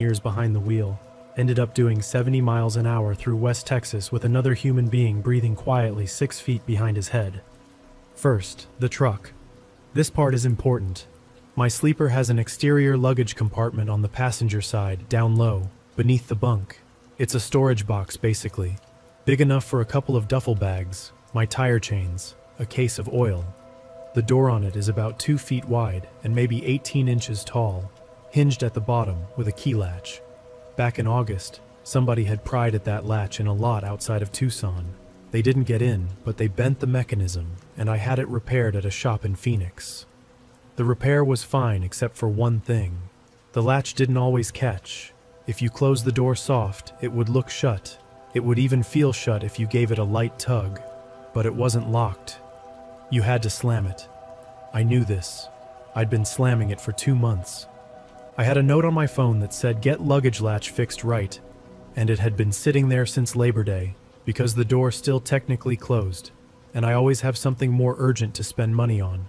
years behind the wheel, ended up doing 70 miles an hour through West Texas with another human being breathing quietly 6 feet behind his head. First, the truck. This part is important. My sleeper has an exterior luggage compartment on the passenger side, down low, beneath the bunk. It's a storage box, basically. Big enough for a couple of duffel bags, my tire chains, a case of oil. The door on it is about 2 feet wide and maybe 18 inches tall, hinged at the bottom with a key latch. Back in August, somebody had pried at that latch in a lot outside of Tucson. They didn't get in, but they bent the mechanism, and I had it repaired at a shop in Phoenix. The repair was fine except for one thing. The latch didn't always catch. If you closed the door soft, it would look shut. It would even feel shut if you gave it a light tug. But it wasn't locked. You had to slam it. I knew this. I'd been slamming it for 2 months. I had a note on my phone that said get luggage latch fixed right, and it had been sitting there since Labor Day, because the door still technically closed, and I always have something more urgent to spend money on.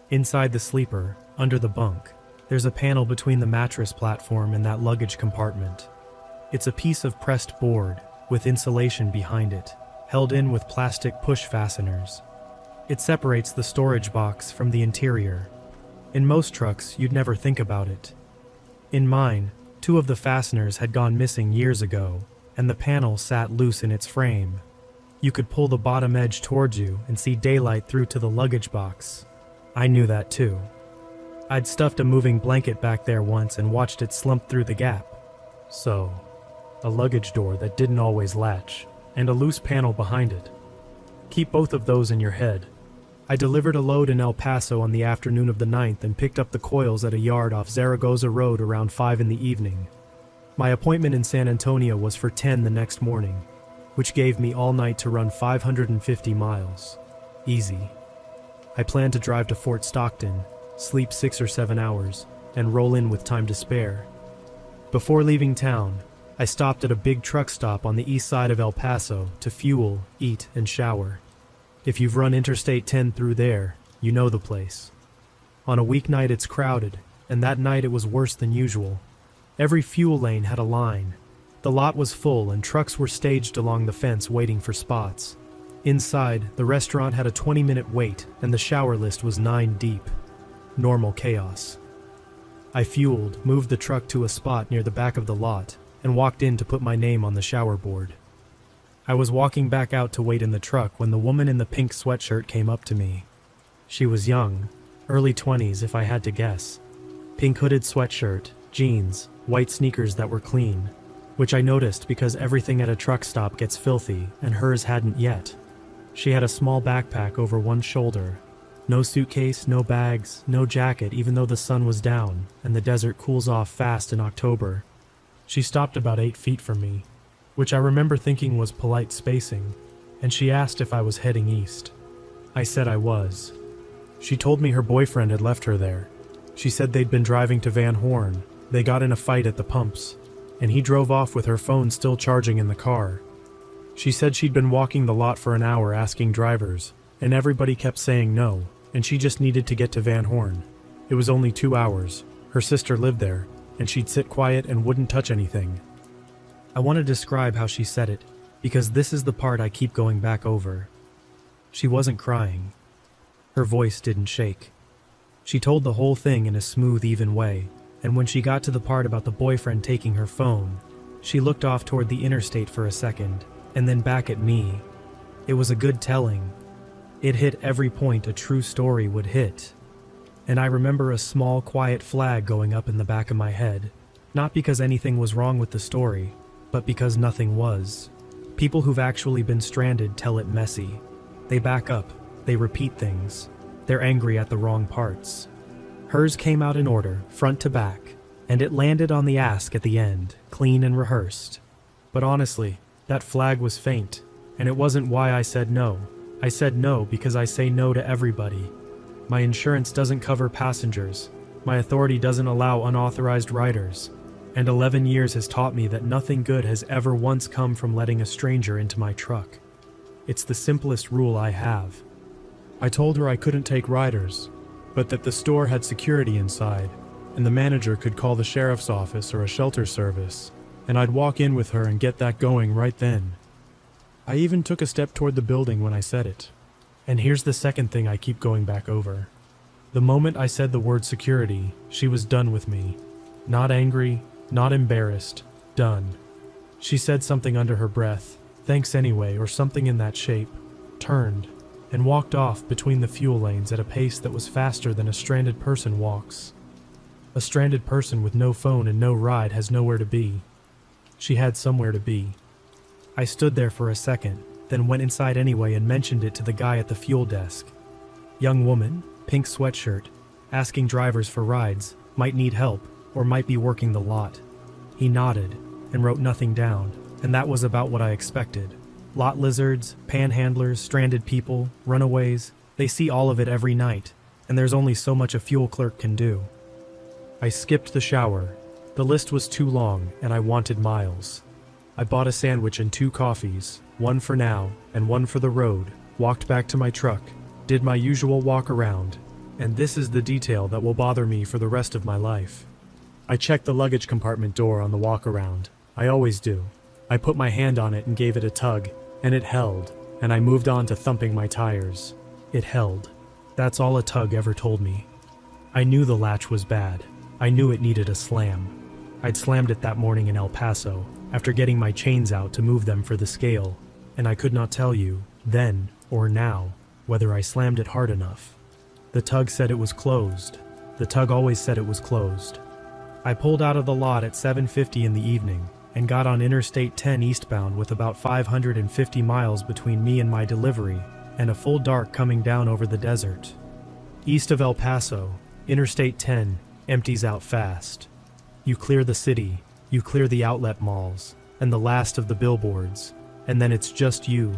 Inside the sleeper, under the bunk, there's a panel between the mattress platform and that luggage compartment. It's a piece of pressed board, with insulation behind it, held in with plastic push fasteners. It separates the storage box from the interior. In most trucks, you'd never think about it. In mine, 2 of the fasteners had gone missing years ago, and the panel sat loose in its frame. You could pull the bottom edge towards you and see daylight through to the luggage box. I knew that too. I'd stuffed a moving blanket back there once and watched it slump through the gap. So, a luggage door that didn't always latch, and a loose panel behind it. Keep both of those in your head. I delivered a load in El Paso on the afternoon of the 9th and picked up the coils at a yard off Zaragoza Road around 5 in the evening. My appointment in San Antonio was for 10 the next morning, which gave me all night to run 550 miles. Easy. I planned to drive to Fort Stockton, sleep 6 or 7 hours, and roll in with time to spare. Before leaving town, I stopped at a big truck stop on the east side of El Paso to fuel, eat, and shower. If you've run Interstate 10 through there, you know the place. On a weeknight it's crowded, and that night it was worse than usual. Every fuel lane had a line. The lot was full and trucks were staged along the fence waiting for spots. Inside, the restaurant had a 20-minute wait and the shower list was 9 deep. Normal chaos. I fueled, moved the truck to a spot near the back of the lot, and walked in to put my name on the shower board. I was walking back out to wait in the truck when the woman in the pink sweatshirt came up to me. She was young, early 20s if I had to guess. Pink hooded sweatshirt, jeans, white sneakers that were clean, which I noticed because everything at a truck stop gets filthy and hers hadn't yet. She had a small backpack over one shoulder. No suitcase, no bags, no jacket even though the sun was down and the desert cools off fast in October. She stopped about 8 feet from me, which I remember thinking was polite spacing, and she asked if I was heading east. I said I was. She told me her boyfriend had left her there. She said they'd been driving to Van Horn. They got in a fight at the pumps, and he drove off with her phone still charging in the car. She said she'd been walking the lot for an hour asking drivers, and everybody kept saying no, and she just needed to get to Van Horn. It was only 2 hours. Her sister lived there, and she'd sit quiet and wouldn't touch anything. I want to describe how she said it, because this is the part I keep going back over. She wasn't crying. Her voice didn't shake. She told the whole thing in a smooth, even way, and when she got to the part about the boyfriend taking her phone, she looked off toward the interstate for a second, and then back at me. It was a good telling. It hit every point a true story would hit. And I remember a small, quiet flag going up in the back of my head, not because anything was wrong with the story, but because nothing was. People who've actually been stranded tell it messy. They back up, they repeat things, they're angry at the wrong parts. Hers came out in order, front to back, and it landed on the ask at the end, clean and rehearsed. But honestly, that flag was faint, and it wasn't why I said no. I said no because I say no to everybody. My insurance doesn't cover passengers. My authority doesn't allow unauthorized riders. And 11 years has taught me that nothing good has ever once come from letting a stranger into my truck. It's the simplest rule I have. I told her I couldn't take riders, but that the store had security inside, and the manager could call the sheriff's office or a shelter service, and I'd walk in with her and get that going right then. I even took a step toward the building when I said it. And here's the second thing I keep going back over. The moment I said the word security, she was done with me. Not angry, not embarrassed, done. She said something under her breath, thanks anyway, or something in that shape, turned, and walked off between the fuel lanes at a pace that was faster than a stranded person walks. A stranded person with no phone and no ride has nowhere to be. She had somewhere to be. I stood there for a second, then went inside anyway and mentioned it to the guy at the fuel desk. Young woman, pink sweatshirt, asking drivers for rides, might need help, or might be working the lot. He nodded, and wrote nothing down, and that was about what I expected. Lot lizards, panhandlers, stranded people, runaways, they see all of it every night, and there's only so much a fuel clerk can do. I skipped the shower. The list was too long, and I wanted miles. I bought a sandwich and 2 coffees, one for now and one for the road, walked back to my truck, did my usual walk around, and this is the detail that will bother me for the rest of my life. I checked the luggage compartment door on the walk around. I always do. I put my hand on it and gave it a tug, and it held, and I moved on to thumping my tires. It held. That's all a tug ever told me. I knew the latch was bad. I knew it needed a slam. I'd slammed it that morning in El Paso, after getting my chains out to move them for the scale, and I could not tell you, then or now, whether I slammed it hard enough. The tug said it was closed. The tug always said it was closed. I pulled out of the lot at 7:50 in the evening and got on Interstate 10 eastbound with about 550 miles between me and my delivery and a full dark coming down over the desert. East of El Paso, Interstate 10 empties out fast. You clear the city, you clear the outlet malls, and the last of the billboards, and then it's just you,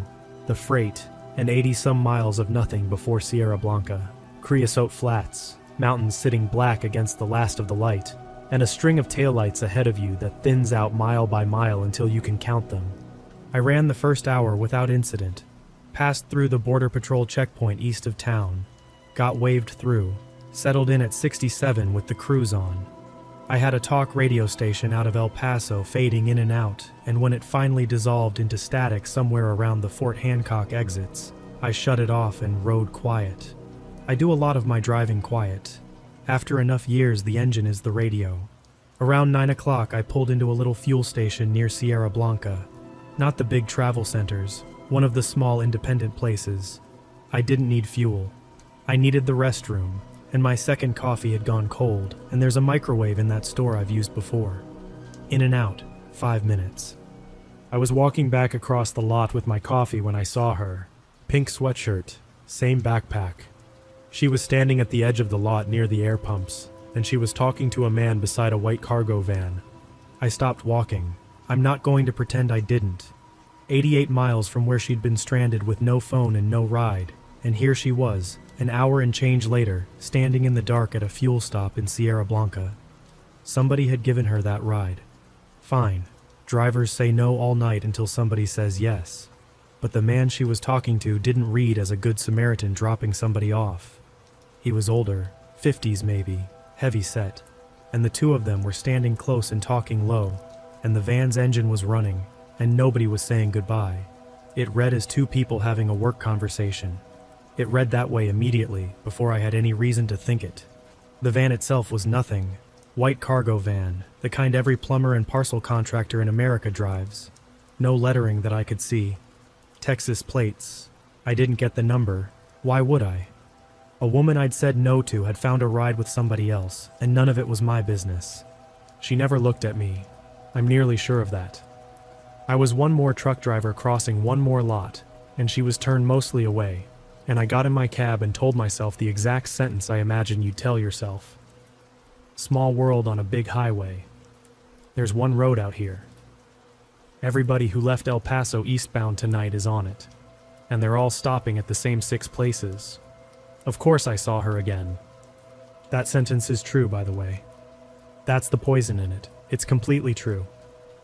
the freight, and 80-some miles of nothing before Sierra Blanca, creosote flats, mountains sitting black against the last of the light, and a string of taillights ahead of you that thins out mile by mile until you can count them. I ran the first hour without incident, passed through the Border Patrol checkpoint east of town, got waved through, settled in at 67 with the cruise on. I had a talk radio station out of El Paso fading in and out, and when it finally dissolved into static somewhere around the Fort Hancock exits, I shut it off and rode quiet. I do a lot of my driving quiet. After enough years, the engine is the radio. Around 9 o'clock, I pulled into a little fuel station near Sierra Blanca. Not the big travel centers, one of the small independent places. I didn't need fuel. I needed the restroom, and my second coffee had gone cold, and there's a microwave in that store I've used before. In and out, 5 minutes. I was walking back across the lot with my coffee when I saw her. Pink sweatshirt, same backpack. She was standing at the edge of the lot near the air pumps, and she was talking to a man beside a white cargo van. I stopped walking. I'm not going to pretend I didn't. 88 miles from where she'd been stranded with no phone and no ride, and here she was, an hour and change later, standing in the dark at a fuel stop in Sierra Blanca. Somebody had given her that ride. Fine. Drivers say no all night until somebody says yes. But the man she was talking to didn't read as a good Samaritan dropping somebody off. He was older, 50s maybe, heavy set, and the two of them were standing close and talking low, and the van's engine was running, and nobody was saying goodbye. It read as two people having a work conversation. It read that way immediately, before I had any reason to think it. The van itself was nothing. White cargo van, the kind every plumber and parcel contractor in America drives. No lettering that I could see. Texas plates. I didn't get the number. Why would I? A woman I'd said no to had found a ride with somebody else, and none of it was my business. She never looked at me. I'm nearly sure of that. I was one more truck driver crossing one more lot, and she was turned mostly away, and I got in my cab and told myself the exact sentence I imagine you'd tell yourself. Small world on a big highway. There's one road out here. Everybody who left El Paso eastbound tonight is on it, and they're all stopping at the same 6 places. Of course I saw her again. That sentence is true, by the way. That's the poison in it. It's completely true.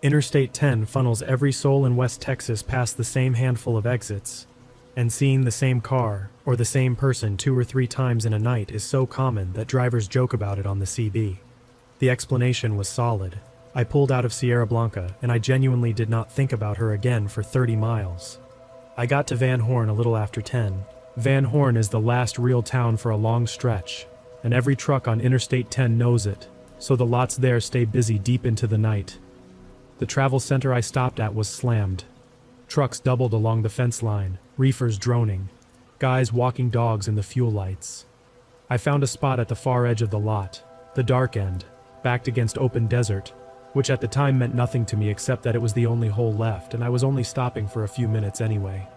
Interstate 10 funnels every soul in West Texas past the same handful of exits, and seeing the same car or the same person 2 or 3 times in a night is so common that drivers joke about it on the CB. The explanation was solid. I pulled out of Sierra Blanca, and I genuinely did not think about her again for 30 miles. I got to Van Horn a little after 10. Van Horn is the last real town for a long stretch, and every truck on Interstate 10 knows it, so the lots there stay busy deep into the night. The travel center I stopped at was slammed. Trucks doubled along the fence line, reefers droning, guys walking dogs in the fuel lights. I found a spot at the far edge of the lot, the dark end, backed against open desert, which at the time meant nothing to me except that it was the only hole left and I was only stopping for a few minutes anyway.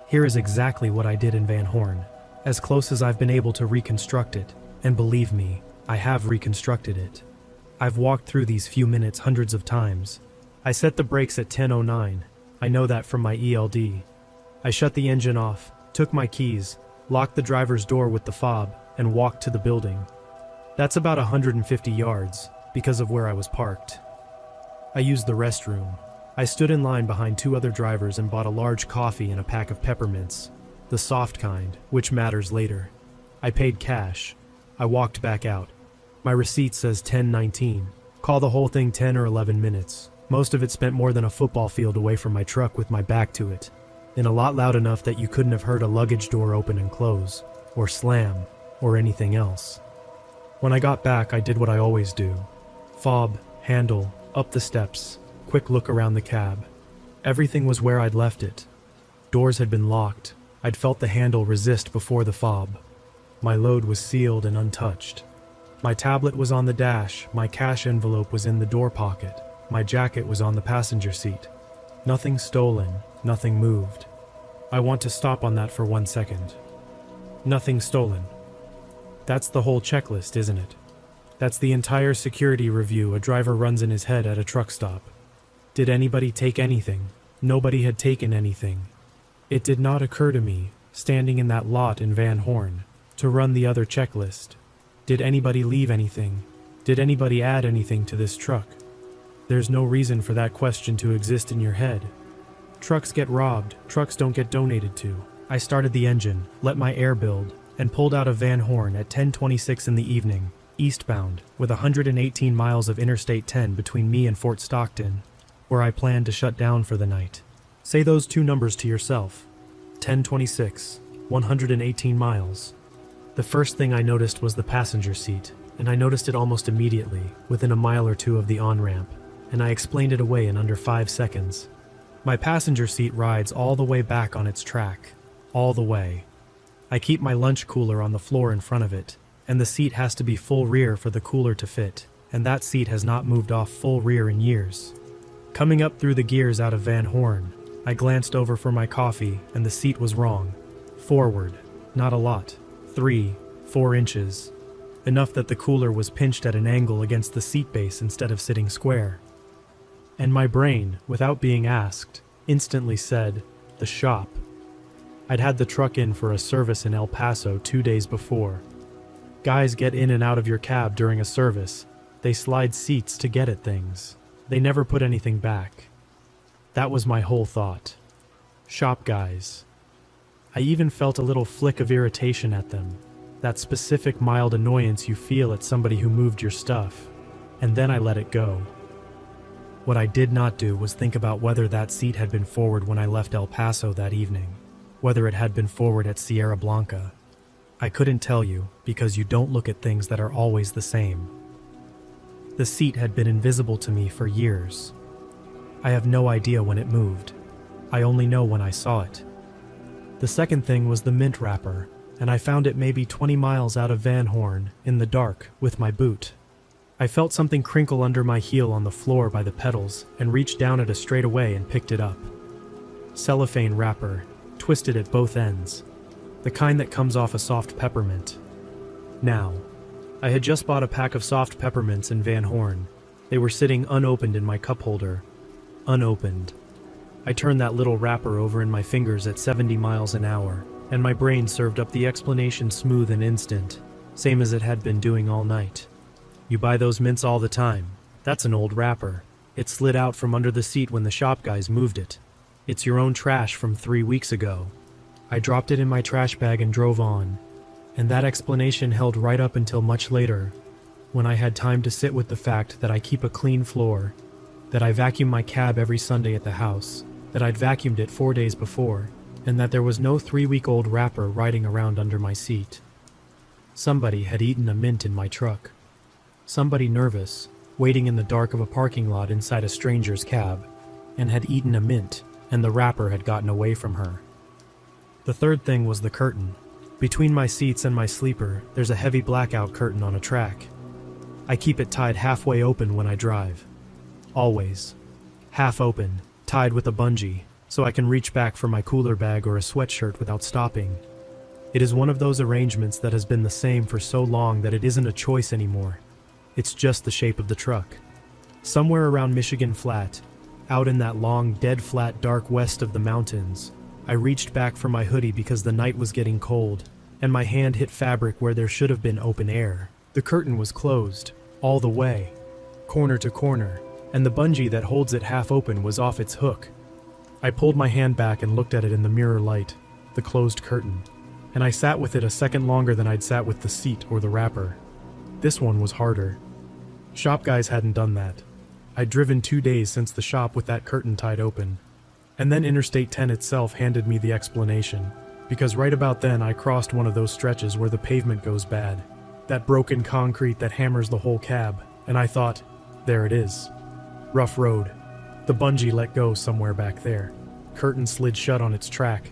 Here is exactly what I did in Van Horn, as close as I've been able to reconstruct it, and believe me, I have reconstructed it. I've walked through these few minutes hundreds of times. I set the brakes at 10:09. I know that from my ELD. I shut the engine off, took my keys, locked the driver's door with the fob, and walked to the building. That's about 150 yards, because of where I was parked. I used the restroom. I stood in line behind two other drivers and bought a large coffee and a pack of peppermints, the soft kind, which matters later. I paid cash. I walked back out. My receipt says 10:19. Call the whole thing 10 or 11 minutes. Most of it spent more than a football field away from my truck with my back to it, and a lot loud enough that you couldn't have heard a luggage door open and close, or slam, or anything else. When I got back, I did what I always do. Fob, handle, up the steps, quick look around the cab. Everything was where I'd left it. Doors had been locked. I'd felt the handle resist before the fob. My load was sealed and untouched. My tablet was on the dash, my cash envelope was in the door pocket, my jacket was on the passenger seat. Nothing stolen, nothing moved. I want to stop on that for 1 second. Nothing stolen. That's the whole checklist, isn't it? That's the entire security review a driver runs in his head at a truck stop. Did anybody take anything? Nobody had taken anything. It did not occur to me, standing in that lot in Van Horn, to run the other checklist. Did anybody leave anything? Did anybody add anything to this truck? There's no reason for that question to exist in your head. Trucks get robbed, trucks don't get donated to. I started the engine, let my air build, and pulled out of Van Horn at 10:26 in the evening, eastbound, with 118 miles of Interstate 10 between me and Fort Stockton, where I planned to shut down for the night. Say those two numbers to yourself. 10:26, 118 miles. The first thing I noticed was the passenger seat, and I noticed it almost immediately, within a mile or two of the on-ramp, and I explained it away in under 5 seconds. My passenger seat rides all the way back on its track. All the way. I keep my lunch cooler on the floor in front of it, and the seat has to be full rear for the cooler to fit, and that seat has not moved off full rear in years. Coming up through the gears out of Van Horn, I glanced over for my coffee, and the seat was wrong. Forward. Not a lot. 3-4 inches. Enough that the cooler was pinched at an angle against the seat base instead of sitting square. And my brain, without being asked, instantly said, the shop. I'd had the truck in for a service in El Paso 2 days before. Guys get in and out of your cab during a service. They slide seats to get at things. They never put anything back. That was my whole thought. Shop guys. I even felt a little flick of irritation at them. That specific mild annoyance you feel at somebody who moved your stuff. And then I let it go. What I did not do was think about whether that seat had been forward when I left El Paso that evening. Whether it had been forward at Sierra Blanca. I couldn't tell you, because you don't look at things that are always the same. The seat had been invisible to me for years. I have no idea when it moved. I only know when I saw it. The second thing was the mint wrapper, and I found it maybe 20 miles out of Van Horn, in the dark, with my boot. I felt something crinkle under my heel on the floor by the pedals, and reached down at a straightaway and picked it up. Cellophane wrapper, twisted at both ends. The kind that comes off a soft peppermint. Now, I had just bought a pack of soft peppermints in Van Horn. They were sitting unopened in my cup holder. Unopened. I turned that little wrapper over in my fingers at 70 miles an hour, and my brain served up the explanation smooth and instant, same as it had been doing all night. You buy those mints all the time. That's an old wrapper. It slid out from under the seat when the shop guys moved it. It's your own trash from 3 weeks ago. I dropped it in my trash bag and drove on, and that explanation held right up until much later, when I had time to sit with the fact that I keep a clean floor, that I vacuum my cab every Sunday at the house, that I'd vacuumed it 4 days before, and that there was no 3-week-old wrapper riding around under my seat. Somebody had eaten a mint in my truck. Somebody nervous, waiting in the dark of a parking lot inside a stranger's cab, and had eaten a mint, and the wrapper had gotten away from her. The third thing was the curtain. Between my seats and my sleeper, there's a heavy blackout curtain on a track. I keep it tied halfway open when I drive. Always. Half open, tied with a bungee, so I can reach back for my cooler bag or a sweatshirt without stopping. It is one of those arrangements that has been the same for so long that it isn't a choice anymore. It's just the shape of the truck. Somewhere around Michigan Flat, out in that long, dead flat dark west of the mountains, I reached back for my hoodie because the night was getting cold, and my hand hit fabric where there should have been open air. The curtain was closed, all the way, corner to corner, and the bungee that holds it half open was off its hook. I pulled my hand back and looked at it in the mirror light, the closed curtain, and I sat with it a second longer than I'd sat with the seat or the wrapper. This one was harder. Shop guys hadn't done that. I'd driven 2 days since the shop with that curtain tied open. And then Interstate 10 itself handed me the explanation, because right about then I crossed one of those stretches where the pavement goes bad, that broken concrete that hammers the whole cab, and I thought, there it is. Rough road. The bungee let go somewhere back there. Curtain slid shut on its track.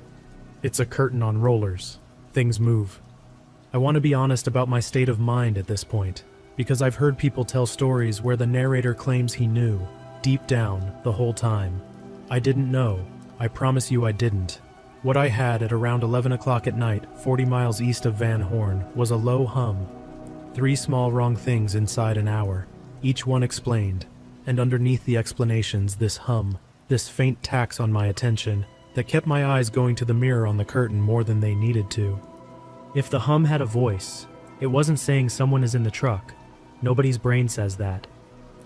It's a curtain on rollers. Things move. I want to be honest about my state of mind at this point, because I've heard people tell stories where the narrator claims he knew, deep down, the whole time. I didn't know. I promise you I didn't. What I had at around 11 o'clock at night, 40 miles east of Van Horn, was a low hum. 3 small wrong things inside an hour, each one explained, and underneath the explanations this hum, this faint tax on my attention, that kept my eyes going to the mirror on the curtain more than they needed to. If the hum had a voice, it wasn't saying someone is in the truck. Nobody's brain says that.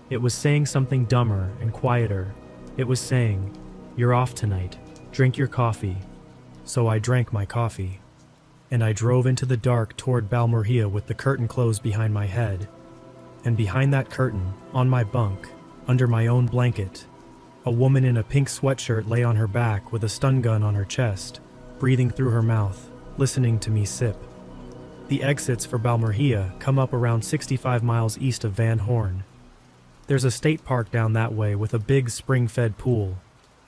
It was saying something dumber and quieter. It was saying, "You're off tonight. Drink your coffee." So I drank my coffee. And I drove into the dark toward Balmorhea with the curtain closed behind my head. And behind that curtain, on my bunk, under my own blanket, a woman in a pink sweatshirt lay on her back with a stun gun on her chest, breathing through her mouth, listening to me sip. The exits for Balmorhea come up around 65 miles east of Van Horn. There's a state park down that way with a big spring-fed pool,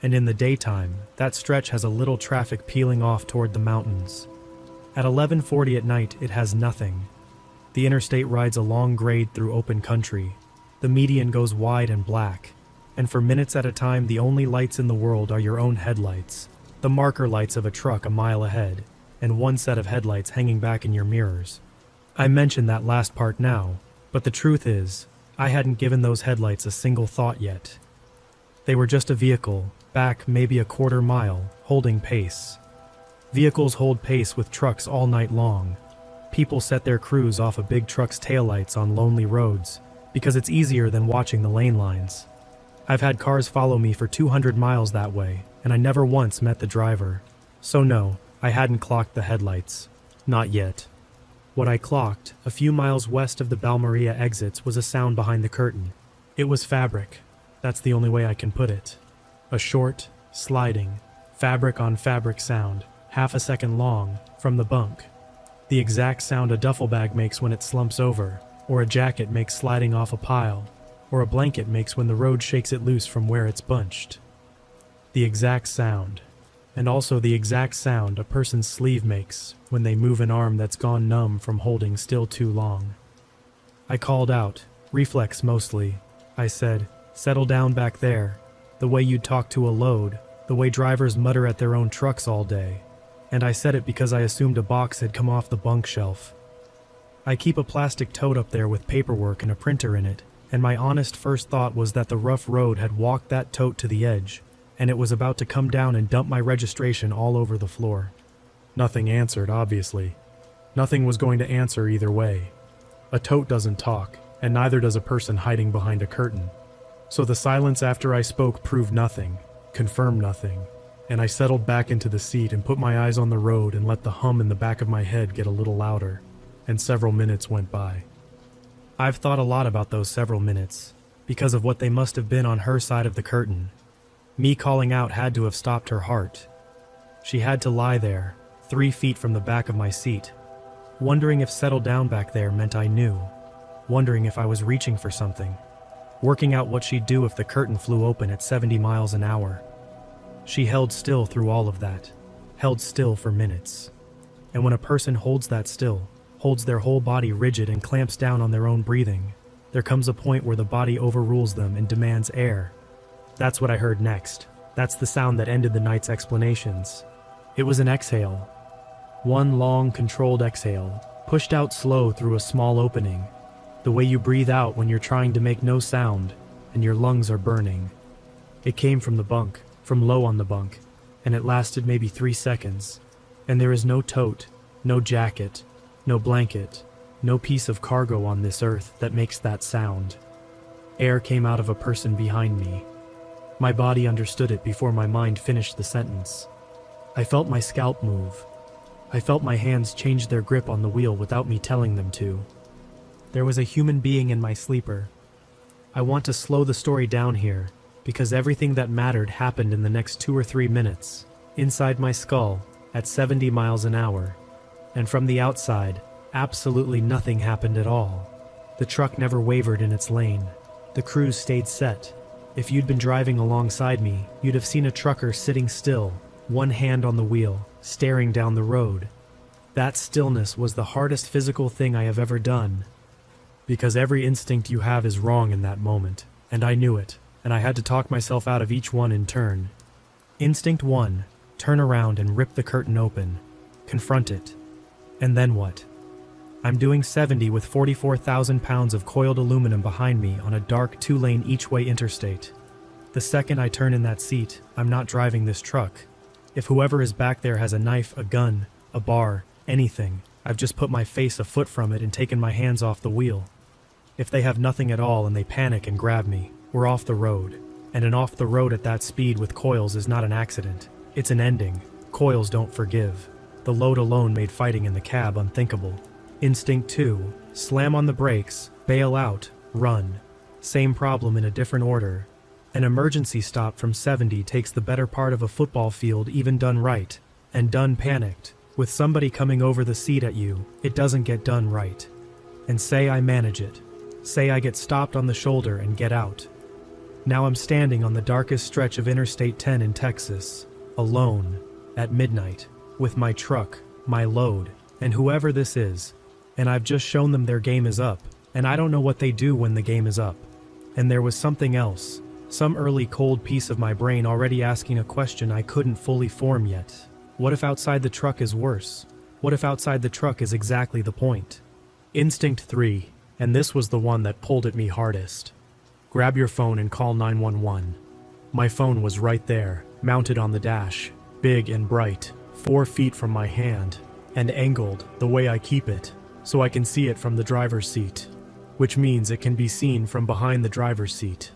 and in the daytime, that stretch has a little traffic peeling off toward the mountains. At 11:40 at night, it has nothing. The interstate rides a long grade through open country. The median goes wide and black, and for minutes at a time the only lights in the world are your own headlights, the marker lights of a truck a mile ahead, and one set of headlights hanging back in your mirrors. I mention that last part now, but the truth is, I hadn't given those headlights a single thought yet. They were just a vehicle, back maybe a quarter mile, holding pace. Vehicles hold pace with trucks all night long. People set their crews off a big truck's taillights on lonely roads, because it's easier than watching the lane lines. I've had cars follow me for 200 miles that way, and I never once met the driver. So no, I hadn't clocked the headlights. Not yet. What I clocked, a few miles west of the Balmorhea exits, was a sound behind the curtain. It was fabric. That's the only way I can put it. A short, sliding, fabric-on-fabric sound, half a second long, from the bunk. The exact sound a duffel bag makes when it slumps over, or a jacket makes sliding off a pile, or a blanket makes when the road shakes it loose from where it's bunched. The exact sound. And also the exact sound a person's sleeve makes when they move an arm that's gone numb from holding still too long. I called out, reflex mostly. I said, "Settle down back there," the way you'd talk to a load, the way drivers mutter at their own trucks all day. And I said it because I assumed a box had come off the bunk shelf. I keep a plastic tote up there with paperwork and a printer in it, and my honest first thought was that the rough road had walked that tote to the edge, and it was about to come down and dump my registration all over the floor. Nothing answered, obviously. Nothing was going to answer either way. A tote doesn't talk, and neither does a person hiding behind a curtain. So the silence after I spoke proved nothing, confirmed nothing, and I settled back into the seat and put my eyes on the road and let the hum in the back of my head get a little louder, and several minutes went by. I've thought a lot about those several minutes, because of what they must have been on her side of the curtain. Me calling out had to have stopped her heart. She had to lie there, 3 feet from the back of my seat, wondering if settled down back there meant I knew, wondering if I was reaching for something, working out what she'd do if the curtain flew open at 70 miles an hour. She held still through all of that, held still for minutes. And when a person holds that still, holds their whole body rigid and clamps down on their own breathing, there comes a point where the body overrules them and demands air. That's what I heard next. That's the sound that ended the night's explanations. It was an exhale. One long, controlled exhale, pushed out slow through a small opening. The way you breathe out when you're trying to make no sound and your lungs are burning. It came from the bunk, from low on the bunk, and it lasted maybe 3 seconds. And there is no tote, no jacket, no blanket, no piece of cargo on this earth that makes that sound. Air came out of a person behind me. My body understood it before my mind finished the sentence. I felt my scalp move. I felt my hands change their grip on the wheel without me telling them to. There was a human being in my sleeper. I want to slow the story down here, because everything that mattered happened in the next 2 or 3 minutes, inside my skull, at 70 miles an hour. And from the outside, absolutely nothing happened at all. The truck never wavered in its lane. The cruise stayed set. If you'd been driving alongside me, you'd have seen a trucker sitting still, one hand on the wheel, staring down the road. That stillness was the hardest physical thing I have ever done. Because every instinct you have is wrong in that moment, and I knew it, and I had to talk myself out of each one in turn. Instinct 1, turn around and rip the curtain open. Confront it. And then what? I'm doing 70 with 44,000 pounds of coiled aluminum behind me on a dark 2-lane each-way interstate. The second I turn in that seat, I'm not driving this truck. If whoever is back there has a knife, a gun, a bar, anything, I've just put my face a foot from it and taken my hands off the wheel. If they have nothing at all and they panic and grab me, we're off the road. And an off the road at that speed with coils is not an accident. It's an ending. Coils don't forgive. The load alone made fighting in the cab unthinkable. Instinct 2, slam on the brakes, bail out, run. Same problem in a different order. An emergency stop from 70 takes the better part of a football field even done right. And done panicked. With somebody coming over the seat at you, it doesn't get done right. And say I manage it. Say I get stopped on the shoulder and get out. Now I'm standing on the darkest stretch of Interstate 10 in Texas, alone, at midnight, with my truck, my load, and whoever this is, and I've just shown them their game is up, and I don't know what they do when the game is up. And there was something else, some early cold piece of my brain already asking a question I couldn't fully form yet. What if outside the truck is worse? What if outside the truck is exactly the point? Instinct 3, and this was the one that pulled at me hardest. Grab your phone and call 911. My phone was right there, mounted on the dash, big and bright, 4 feet from my hand, and angled the way I keep it, so I can see it from the driver's seat, which means it can be seen from behind the driver's seat.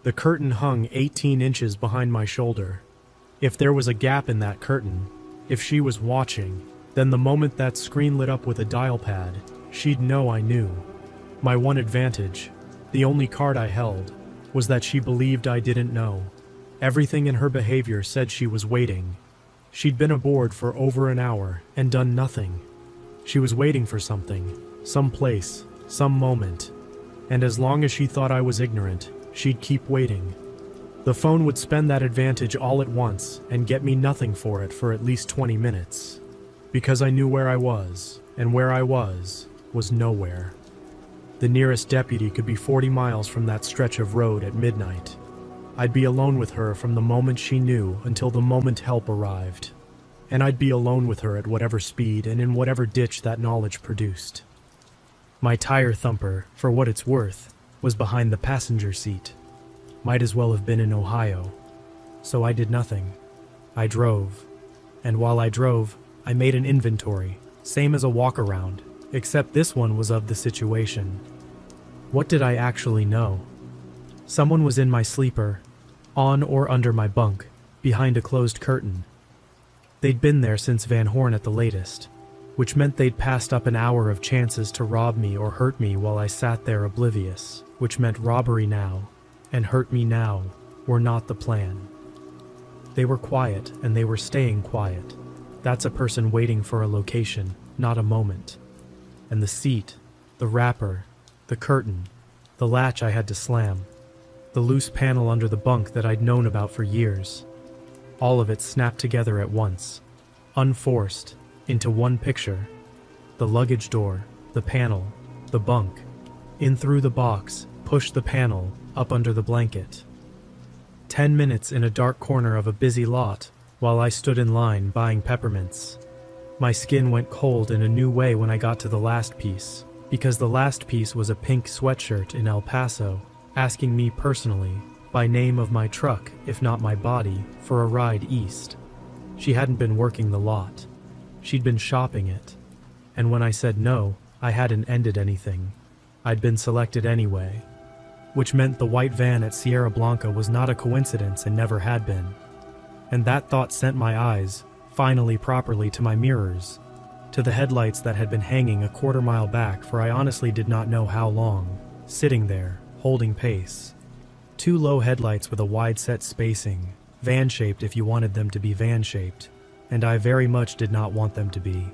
The curtain hung 18 inches behind my shoulder. If there was a gap in that curtain, if she was watching, then the moment that screen lit up with a dial pad, she'd know I knew. My one advantage, the only card I held, was that she believed I didn't know. Everything in her behavior said she was waiting. She'd been aboard for over an hour and done nothing. She was waiting for something, some place, some moment. And as long as she thought I was ignorant, she'd keep waiting. The phone would spend that advantage all at once and get me nothing for it for at least 20 minutes. Because I knew where I was, and where I was nowhere. The nearest deputy could be 40 miles from that stretch of road at midnight. I'd be alone with her from the moment she knew until the moment help arrived. And I'd be alone with her at whatever speed and in whatever ditch that knowledge produced. My tire thumper, for what it's worth, was behind the passenger seat. Might as well have been in Ohio. So I did nothing. I drove. And while I drove, I made an inventory, same as a walk-around, except this one was of the situation. What did I actually know? Someone was in my sleeper, on or under my bunk, behind a closed curtain. They'd been there since Van Horn at the latest. which meant they'd passed up an hour of chances to rob me or hurt me while I sat there oblivious, which meant robbery now and hurt me now were not the plan. They were quiet, and they were staying quiet. That's a person waiting for a location, not a moment. And the seat, the wrapper, the curtain, the latch I had to slam, the loose panel under the bunk that I'd known about for years. All of it snapped together at once, unforced, into one picture. The luggage door, the panel, the bunk, in through the box, push the panel, up under the blanket. 10 minutes in a dark corner of a busy lot, while I stood in line buying peppermints. My skin went cold in a new way when I got to the last piece, because the last piece was a pink sweatshirt in El Paso, asking me personally, by name of my truck, if not my body, for a ride east. She hadn't been working the lot. She'd been shopping it. And when I said no, I hadn't ended anything. I'd been selected anyway. Which meant the white van at Sierra Blanca was not a coincidence and never had been. And that thought sent my eyes, finally properly, to my mirrors, to the headlights that had been hanging a quarter-mile back for I honestly did not know how long, sitting there, holding pace. 2 low headlights with a wide-set spacing, van-shaped if you wanted them to be van-shaped, and I very much did not want them to be.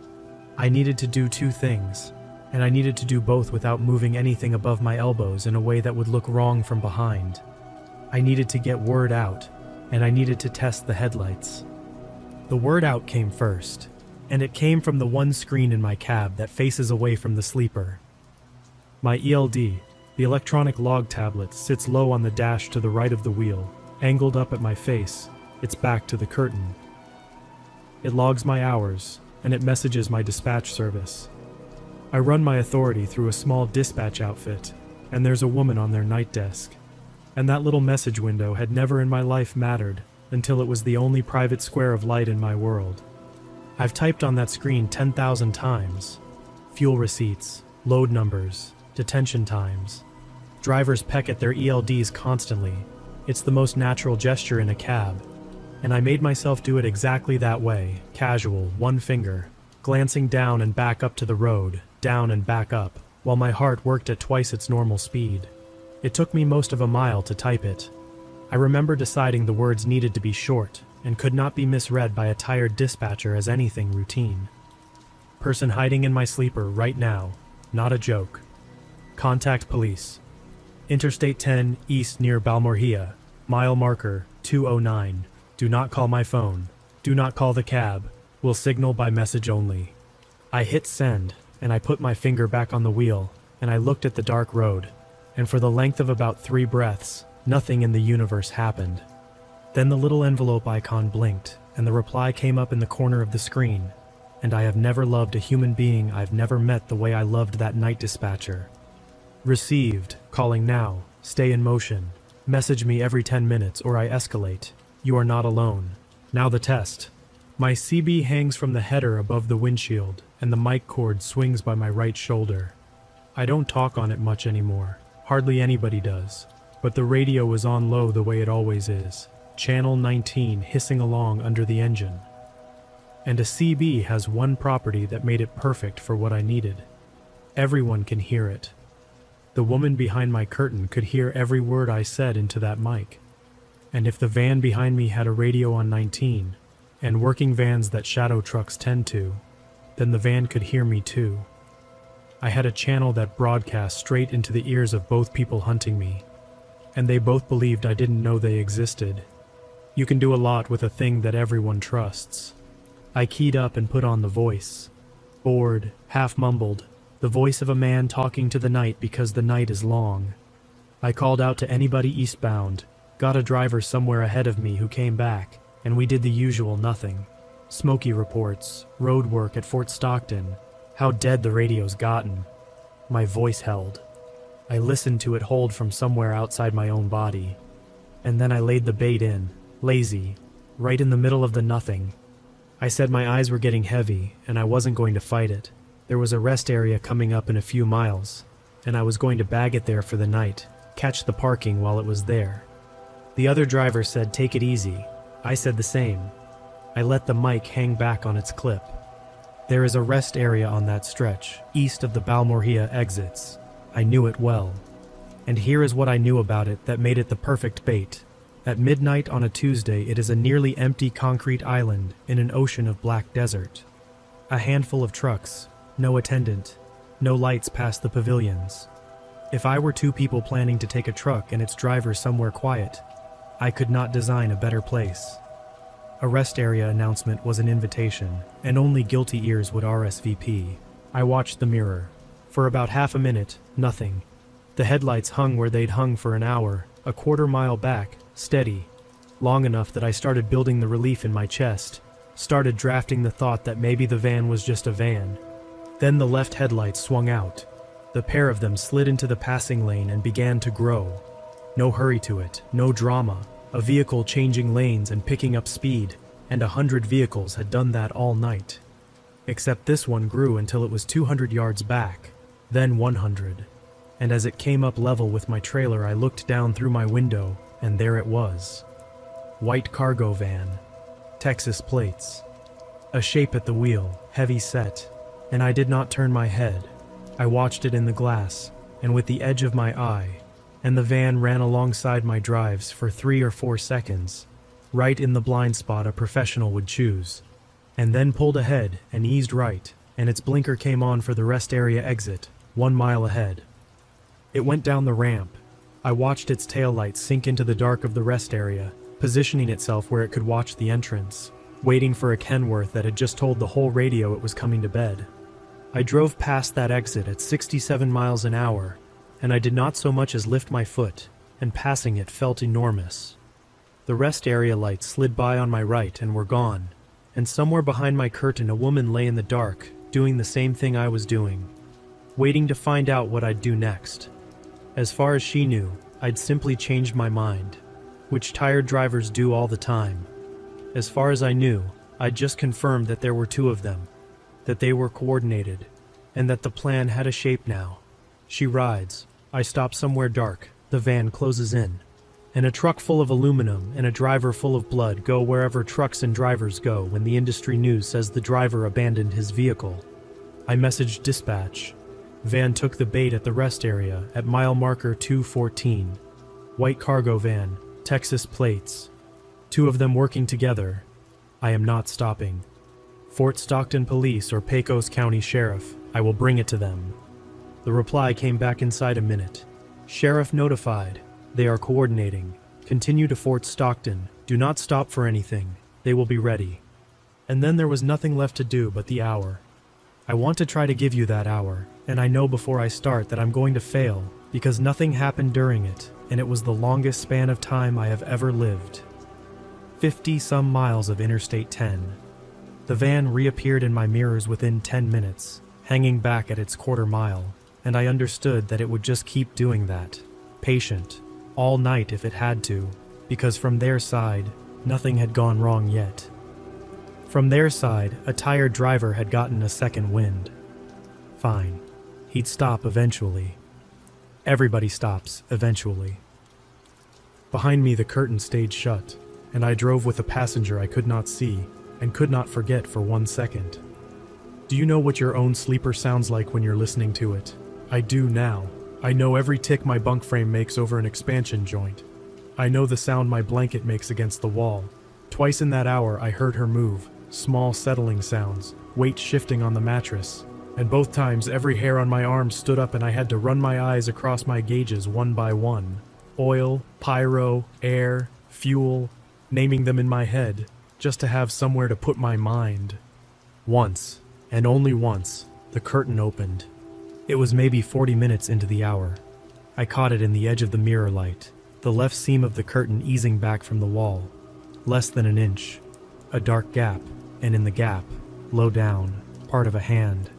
I needed to do 2 things, and I needed to do both without moving anything above my elbows in a way that would look wrong from behind. I needed to get word out, and I needed to test the headlights. The word out came first, and it came from the one screen in my cab that faces away from the sleeper. My ELD, the electronic log tablet, sits low on the dash to the right of the wheel, angled up at my face, its back to the curtain. It logs my hours, and it messages my dispatch service. I run my authority through a small dispatch outfit, and there's a woman on their night desk. And that little message window had never in my life mattered until it was the only private square of light in my world. I've typed on that screen 10,000 times. Fuel receipts, load numbers, detention times. Drivers peck at their ELDs constantly. It's the most natural gesture in a cab. And I made myself do it exactly that way, casual, one finger, glancing down and back up to the road, down and back up, while my heart worked at twice its normal speed. It took me most of a mile to type it. I remember deciding the words needed to be short and could not be misread by a tired dispatcher as anything routine. Person hiding in my sleeper right now, not a joke. Contact police. Interstate 10 east near Balmorhea, mile marker 209. Do not call my phone. Do not call the cab. Will signal by message only. I hit send, and I put my finger back on the wheel, and I looked at the dark road, and for the length of about 3 breaths, nothing in the universe happened. Then the little envelope icon blinked, and the reply came up in the corner of the screen, and I have never loved a human being I've never met the way I loved that night dispatcher. Received, calling now, stay in motion, message me every 10 minutes or I escalate. You are not alone. Now the test. My CB hangs from the header above the windshield, and the mic cord swings by my right shoulder. I don't talk on it much anymore. Hardly anybody does. But the radio is on low the way it always is. Channel 19 hissing along under the engine. And a CB has one property that made it perfect for what I needed. Everyone can hear it. The woman behind my curtain could hear every word I said into that mic. And if the van behind me had a radio on 19, and working vans that shadow trucks tend to, then the van could hear me too. I had a channel that broadcast straight into the ears of both people hunting me, and they both believed I didn't know they existed. You can do a lot with a thing that everyone trusts. I keyed up and put on the voice. Bored, half mumbled, the voice of a man talking to the night because the night is long. I called out to anybody eastbound, got a driver somewhere ahead of me who came back, and we did the usual nothing. Smoky reports, road work at Fort Stockton, how dead the radio's gotten. My voice held. I listened to it hold from somewhere outside my own body. And then I laid the bait in, lazy, right in the middle of the nothing. I said my eyes were getting heavy, and I wasn't going to fight it. There was a rest area coming up in a few miles, and I was going to bag it there for the night, catch the parking while it was there. The other driver said take it easy. I said the same. I let the mic hang back on its clip. There is a rest area on that stretch, east of the Balmorhea exits. I knew it well. And here is what I knew about it that made it the perfect bait. At midnight on a Tuesday, it is a nearly empty concrete island in an ocean of black desert. A handful of trucks, no attendant, no lights past the pavilions. If I were two people planning to take a truck and its driver somewhere quiet, I could not design a better place. A rest area announcement was an invitation, and only guilty ears would RSVP. I watched the mirror. For about half a minute, nothing. The headlights hung where they'd hung for an hour, a quarter-mile back, steady. Long enough that I started building the relief in my chest, started drafting the thought that maybe the van was just a van. Then the left headlights swung out. The pair of them slid into the passing lane and began to grow. No hurry to it, no drama. A vehicle changing lanes and picking up speed, and 100 vehicles had done that all night. Except this one grew until it was 200 yards back, then 100. And as it came up level with my trailer, I looked down through my window, and there it was. White cargo van, Texas plates. A shape at the wheel, heavy set, and I did not turn my head. I watched it in the glass, and with the edge of my eye, and the van ran alongside my drives for 3 or 4 seconds, right in the blind spot a professional would choose, and then pulled ahead and eased right, and its blinker came on for the rest area exit, 1 mile ahead. It went down the ramp. I watched its taillights sink into the dark of the rest area, positioning itself where it could watch the entrance, waiting for a Kenworth that had just told the whole radio it was coming to bed. I drove past that exit at 67 miles an hour, and I did not so much as lift my foot, and passing it felt enormous. The rest area lights slid by on my right and were gone, and somewhere behind my curtain a woman lay in the dark, doing the same thing I was doing, waiting to find out what I'd do next. As far as she knew, I'd simply changed my mind, which tired drivers do all the time. As far as I knew, I'd just confirmed that there were 2 of them, that they were coordinated, and that the plan had a shape now. She rides. I stop somewhere dark, the van closes in, and a truck full of aluminum and a driver full of blood go wherever trucks and drivers go when the industry news says the driver abandoned his vehicle. I messaged dispatch. Van took the bait at the rest area at mile marker 214. White cargo van, Texas plates. 2 of them working together. I am not stopping. Fort Stockton Police or Pecos County Sheriff, I will bring it to them. The reply came back inside a minute. Sheriff notified. They are coordinating. Continue to Fort Stockton. Do not stop for anything. They will be ready. And then there was nothing left to do but the hour. I want to try to give you that hour, and I know before I start that I'm going to fail, because nothing happened during it, and it was the longest span of time I have ever lived. 50-some miles of Interstate 10. The van reappeared in my mirrors within 10 minutes, hanging back at its quarter mile. And I understood that it would just keep doing that, patient, all night if it had to, because from their side, nothing had gone wrong yet. From their side, a tired driver had gotten a second wind. Fine. He'd stop eventually. Everybody stops eventually. Behind me the curtain stayed shut, and I drove with a passenger I could not see and could not forget for 1 second. Do you know what your own sleeper sounds like when you're listening to it? I do now. I know every tick my bunk frame makes over an expansion joint. I know the sound my blanket makes against the wall. Twice in that hour I heard her move, small settling sounds, weight shifting on the mattress, and both times every hair on my arm stood up and I had to run my eyes across my gauges one by one. Oil, pyro, air, fuel, naming them in my head, just to have somewhere to put my mind. Once, and only once, the curtain opened. It was maybe 40 minutes into the hour. I caught it in the edge of the mirror light, the left seam of the curtain easing back from the wall. Less than an inch. A dark gap, and in the gap, low down, part of a hand.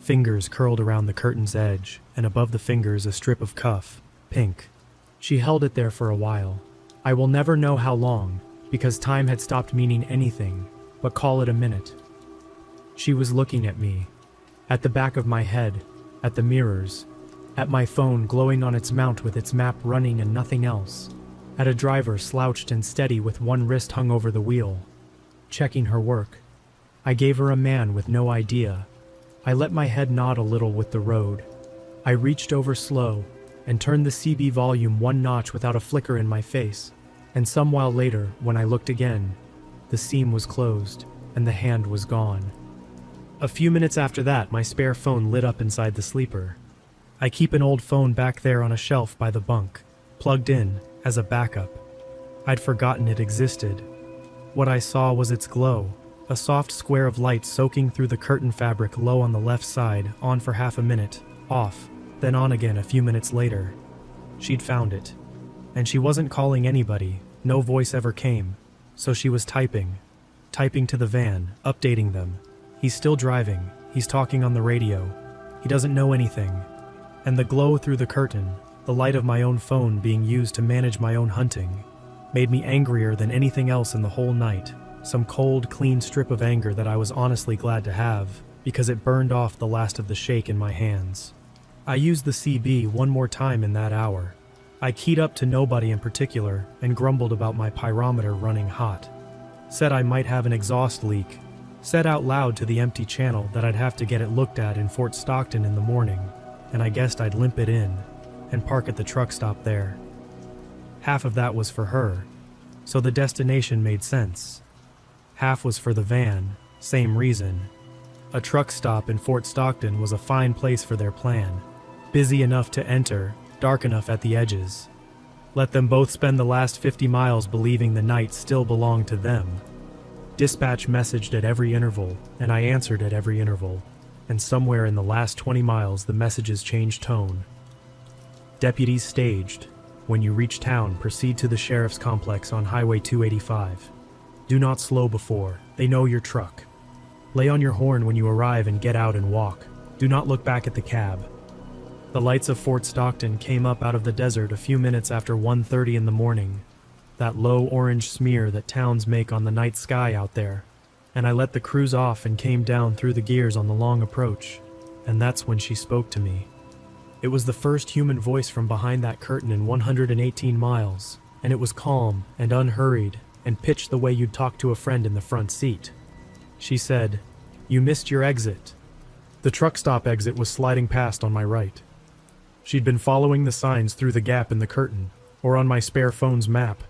Fingers curled around the curtain's edge, and above the fingers a strip of cuff, pink. She held it there for a while. I will never know how long, because time had stopped meaning anything, but call it a minute. She was looking at me, at the back of my head, at the mirrors, at my phone glowing on its mount with its map running and nothing else, at a driver slouched and steady with one wrist hung over the wheel, checking her work. I gave her a man with no idea. I let my head nod a little with the road. I reached over slow and turned the CB volume one notch without a flicker in my face, and some while later, when I looked again, the seam was closed and the hand was gone. A few minutes after that, my spare phone lit up inside the sleeper. I keep an old phone back there on a shelf by the bunk, plugged in as a backup. I'd forgotten it existed. What I saw was its glow, a soft square of light soaking through the curtain fabric low on the left side, on for half a minute, off, then on again a few minutes later. She'd found it. And she wasn't calling anybody, no voice ever came, so she was typing to the van, updating them. He's still driving, he's talking on the radio, he doesn't know anything. And the glow through the curtain, the light of my own phone being used to manage my own hunting, made me angrier than anything else in the whole night. Some cold, clean strip of anger that I was honestly glad to have, because it burned off the last of the shake in my hands. I used the CB one more time in that hour. I keyed up to nobody in particular and grumbled about my pyrometer running hot. Said I might have an exhaust leak. Said out loud to the empty channel that I'd have to get it looked at in Fort Stockton in the morning, and I guessed I'd limp it in and park at the truck stop there. Half of that was for her, so the destination made sense. Half was for the van, same reason. A truck stop in Fort Stockton was a fine place for their plan. Busy enough to enter, dark enough at the edges. Let them both spend the last 50 miles believing the night still belonged to them. Dispatch messaged at every interval, and I answered at every interval. And somewhere in the last 20 miles the messages changed tone. Deputies staged. When you reach town, proceed to the sheriff's complex on Highway 285. Do not slow before, they know your truck. Lay on your horn when you arrive and get out and walk. Do not look back at the cab. The lights of Fort Stockton came up out of the desert a few minutes after 1:30 in the morning. That low orange smear that towns make on the night sky out there. And I let the cruise off and came down through the gears on the long approach. And that's when she spoke to me. It was the first human voice from behind that curtain in 118 miles, and it was calm and unhurried and pitched the way you'd talk to a friend in the front seat. She said, "You missed your exit." The truck stop exit was sliding past on my right. She'd been following the signs through the gap in the curtain, or on my spare phone's map.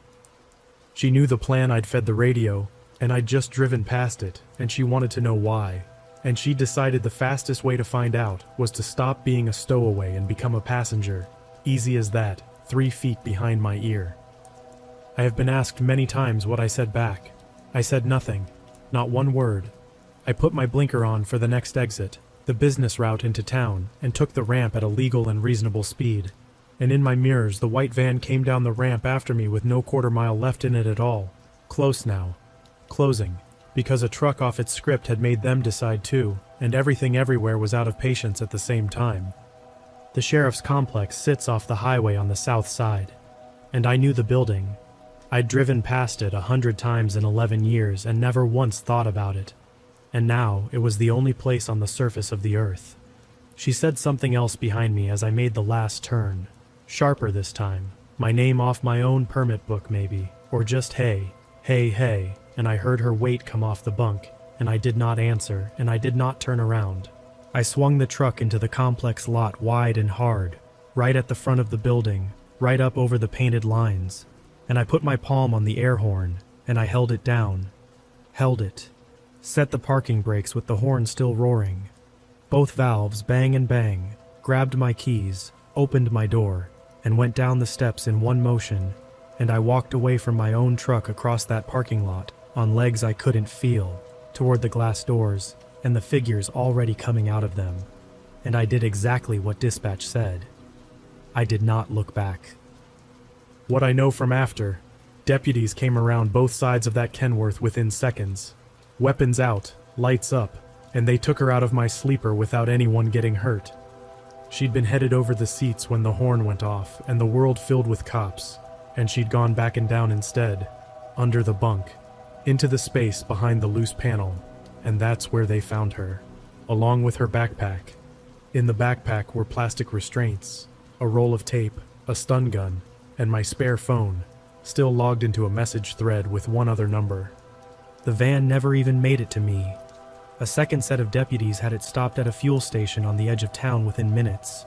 She knew the plan. I'd fed the radio, and I'd just driven past it, and she wanted to know why. And she decided the fastest way to find out was to stop being a stowaway and become a passenger. Easy as that, 3 feet behind my ear. I have been asked many times what I said back. I said nothing, not one word. I put my blinker on for the next exit, the business route into town, and took the ramp at a legal and reasonable speed. And in my mirrors, the white van came down the ramp after me with no quarter-mile left in it at all. Close now. Closing. Because a truck off its script had made them decide too, and everything everywhere was out of patience at the same time. The sheriff's complex sits off the highway on the south side, and I knew the building. I'd driven past it 100 times in 11 years and never once thought about it. And now it was the only place on the surface of the earth. She said something else behind me as I made the last turn. Sharper this time. My name off my own permit book maybe, or just hey, hey, hey. And I heard her weight come off the bunk, and I did not answer, and I did not turn around. I swung the truck into the complex lot wide and hard, right at the front of the building, right up over the painted lines, and I put my palm on the air horn, and I held it down. Held it. Set the parking brakes with the horn still roaring. Both valves, bang and bang, grabbed my keys, opened my door, and went down the steps in one motion, and I walked away from my own truck across that parking lot, on legs I couldn't feel, toward the glass doors, and the figures already coming out of them. And I did exactly what dispatch said. I did not look back. What I know from after, deputies came around both sides of that Kenworth within seconds. Weapons out, lights up, and they took her out of my sleeper without anyone getting hurt. She'd been headed over the seats when the horn went off, and the world filled with cops, and she'd gone back and down instead, under the bunk, into the space behind the loose panel, and that's where they found her, along with her backpack. In the backpack were plastic restraints, a roll of tape, a stun gun, and my spare phone, still logged into a message thread with one other number. The van never even made it to me. A second set of deputies had it stopped at a fuel station on the edge of town within minutes,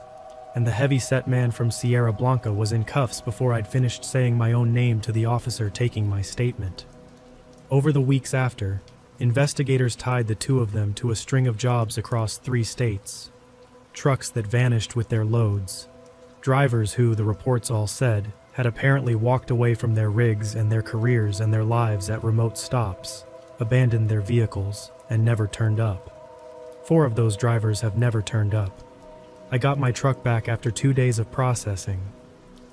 and the heavy-set man from Sierra Blanca was in cuffs before I'd finished saying my own name to the officer taking my statement. Over the weeks after, investigators tied the two of them to a string of jobs across 3 states. Trucks that vanished with their loads. Drivers who, the reports all said, had apparently walked away from their rigs and their careers and their lives at remote stops, abandoned their vehicles, and never turned up. 4 of those drivers have never turned up. I got my truck back after 2 days of processing.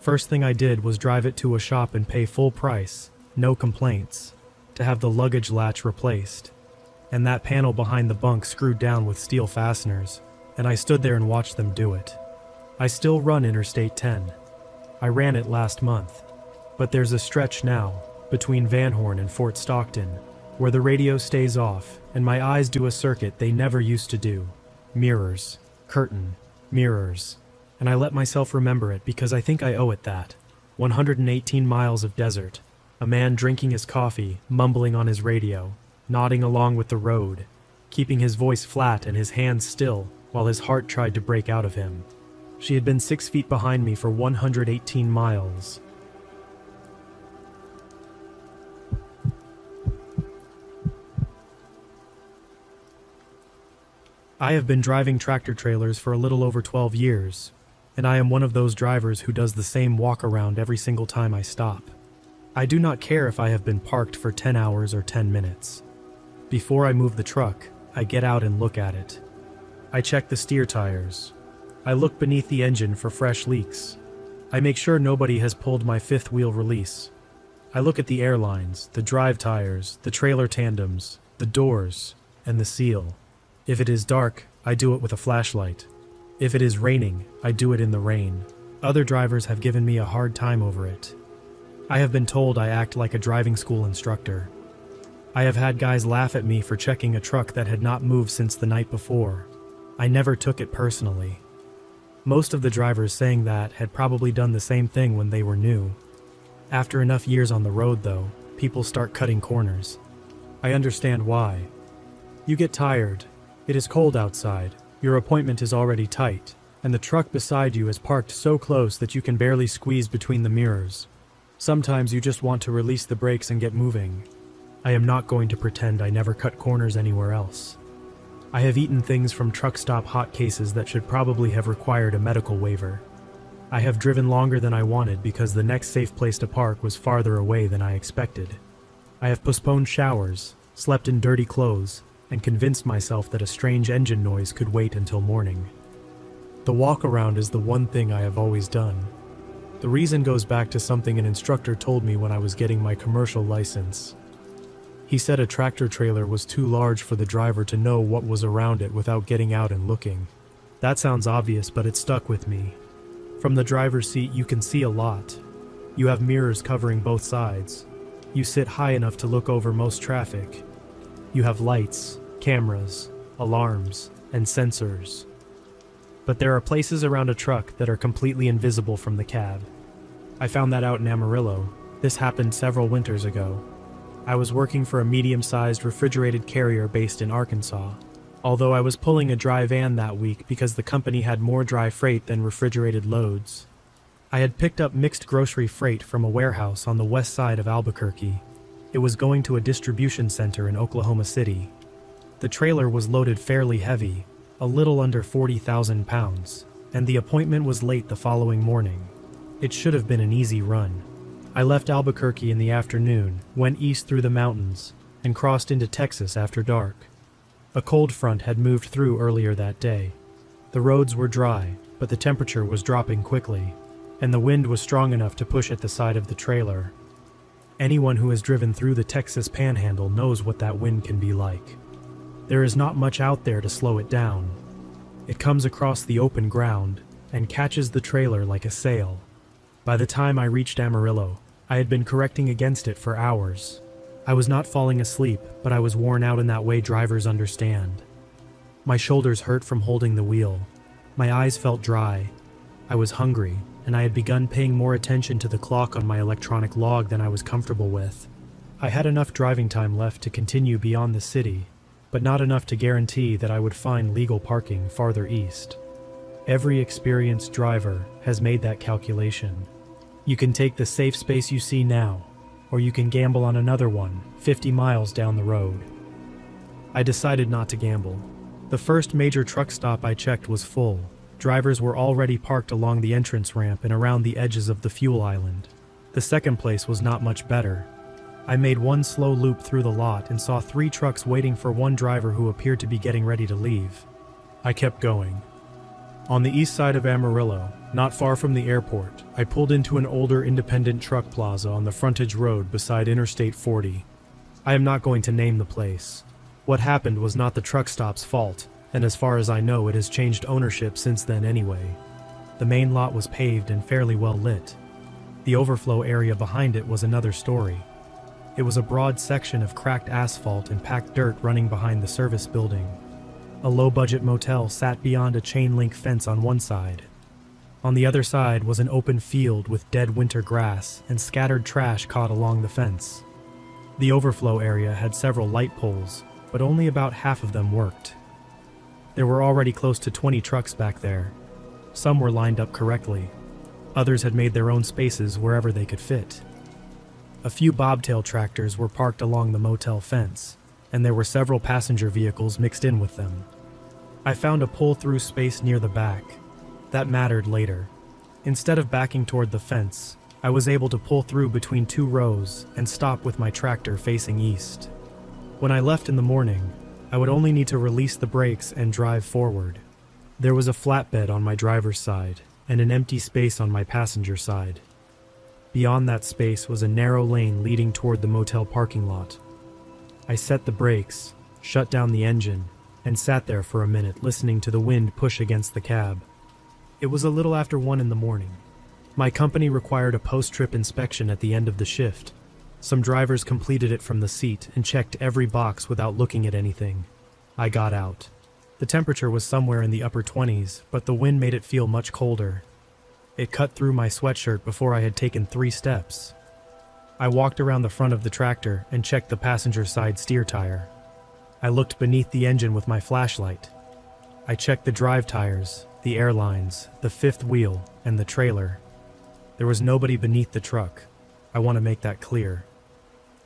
First thing I did was drive it to a shop and pay full price, no complaints, to have the luggage latch replaced, and that panel behind the bunk screwed down with steel fasteners, and I stood there and watched them do it. I still run Interstate 10. I ran it last month, but there's a stretch now, between Van Horn and Fort Stockton, where the radio stays off, and my eyes do a circuit they never used to do. Mirrors. Curtain. Mirrors. And I let myself remember it because I think I owe it that. 118 miles of desert. A man drinking his coffee, mumbling on his radio, nodding along with the road, keeping his voice flat and his hands still while his heart tried to break out of him. She had been 6 feet behind me for 118 miles. I have been driving tractor trailers for a little over 12 years, and I am one of those drivers who does the same walk around every single time I stop. I do not care if I have been parked for 10 hours or 10 minutes. Before I move the truck, I get out and look at it. I check the steer tires. I look beneath the engine for fresh leaks. I make sure nobody has pulled my 5th wheel release. I look at the airlines, the drive tires, the trailer tandems, the doors, and the seal. If it is dark, I do it with a flashlight. If it is raining, I do it in the rain. Other drivers have given me a hard time over it. I have been told I act like a driving school instructor. I have had guys laugh at me for checking a truck that had not moved since the night before. I never took it personally. Most of the drivers saying that had probably done the same thing when they were new. After enough years on the road, though, people start cutting corners. I understand why. You get tired. It is cold outside. Your appointment is already tight, and the truck beside you is parked so close that you can barely squeeze between the mirrors. Sometimes you just want to release the brakes and get moving. I am not going to pretend I never cut corners anywhere else. I have eaten things from truck stop hot cases that should probably have required a medical waiver. I have driven longer than I wanted because the next safe place to park was farther away than I expected. I have postponed showers, slept in dirty clothes, and convinced myself that a strange engine noise could wait until morning. The walk around is the one thing I have always done. The reason goes back to something an instructor told me when I was getting my commercial license. He said a tractor trailer was too large for the driver to know what was around it without getting out and looking. That sounds obvious, but it stuck with me. From the driver's seat, you can see a lot. You have mirrors covering both sides. You sit high enough to look over most traffic. You have lights, cameras, alarms, and sensors. But there are places around a truck that are completely invisible from the cab. I found that out in Amarillo. This happened several winters ago. I was working for a medium-sized refrigerated carrier based in Arkansas, although I was pulling a dry van that week because the company had more dry freight than refrigerated loads. I had picked up mixed grocery freight from a warehouse on the west side of Albuquerque. It was going to a distribution center in Oklahoma City. The trailer was loaded fairly heavy, a little under 40,000 pounds, and the appointment was late the following morning. It should have been an easy run. I left Albuquerque in the afternoon, went east through the mountains, and crossed into Texas after dark. A cold front had moved through earlier that day. The roads were dry, but the temperature was dropping quickly, and the wind was strong enough to push at the side of the trailer. Anyone who has driven through the Texas Panhandle knows what that wind can be like. There is not much out there to slow it down. It comes across the open ground and catches the trailer like a sail. By the time I reached Amarillo, I had been correcting against it for hours. I was not falling asleep, but I was worn out in that way drivers understand. My shoulders hurt from holding the wheel. My eyes felt dry. I was hungry, and I had begun paying more attention to the clock on my electronic log than I was comfortable with. I had enough driving time left to continue beyond the city, but not enough to guarantee that I would find legal parking farther east. Every experienced driver has made that calculation. You can take the safe space you see now, or you can gamble on another one 50 miles down the road. I decided not to gamble. The first major truck stop I checked was full. Drivers were already parked along the entrance ramp and around the edges of the fuel island. The second place was not much better. I made one slow loop through the lot and saw 3 trucks waiting for one driver who appeared to be getting ready to leave. I kept going. On the east side of Amarillo, not far from the airport, I pulled into an older independent truck plaza on the frontage road beside Interstate 40. I am not going to name the place. What happened was not the truck stop's fault, and as far as I know, it has changed ownership since then anyway. The main lot was paved and fairly well lit. The overflow area behind it was another story. It was a broad section of cracked asphalt and packed dirt running behind the service building. A low-budget motel sat beyond a chain-link fence on one side. On the other side was an open field with dead winter grass and scattered trash caught along the fence. The overflow area had several light poles, but only about half of them worked. There were already close to 20 trucks back there. Some were lined up correctly. Others had made their own spaces wherever they could fit. A few bobtail tractors were parked along the motel fence, and there were several passenger vehicles mixed in with them. I found a pull-through space near the back. That mattered later. Instead of backing toward the fence, I was able to pull through between 2 rows and stop with my tractor facing east. When I left in the morning, I would only need to release the brakes and drive forward. There was a flatbed on my driver's side and an empty space on my passenger side. Beyond that space was a narrow lane leading toward the motel parking lot. I set the brakes, shut down the engine, and sat there for a minute listening to the wind push against the cab. It was a little after 1 in the morning. My company required a post-trip inspection at the end of the shift. Some drivers completed it from the seat and checked every box without looking at anything. I got out. The temperature was somewhere in the upper 20s, but the wind made it feel much colder. It cut through my sweatshirt before I had taken 3 steps. I walked around the front of the tractor and checked the passenger side steer tire. I looked beneath the engine with my flashlight. I checked the drive tires, the air lines, the 5th wheel, and the trailer. There was nobody beneath the truck. I want to make that clear.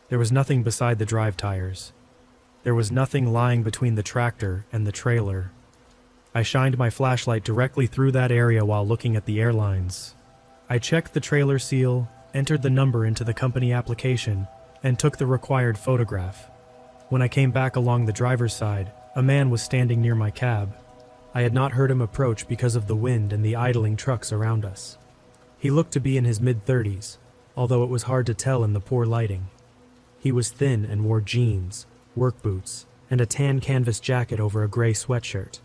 There was nothing beside the drive tires. There was nothing lying between the tractor and the trailer. I shined my flashlight directly through that area while looking at the airlines. I checked the trailer seal, entered the number into the company application, and took the required photograph. When I came back along the driver's side, a man was standing near my cab. I had not heard him approach because of the wind and the idling trucks around us. He looked to be in his mid-30s, although it was hard to tell in the poor lighting. He was thin and wore jeans, work boots, and a tan canvas jacket over a gray sweatshirt.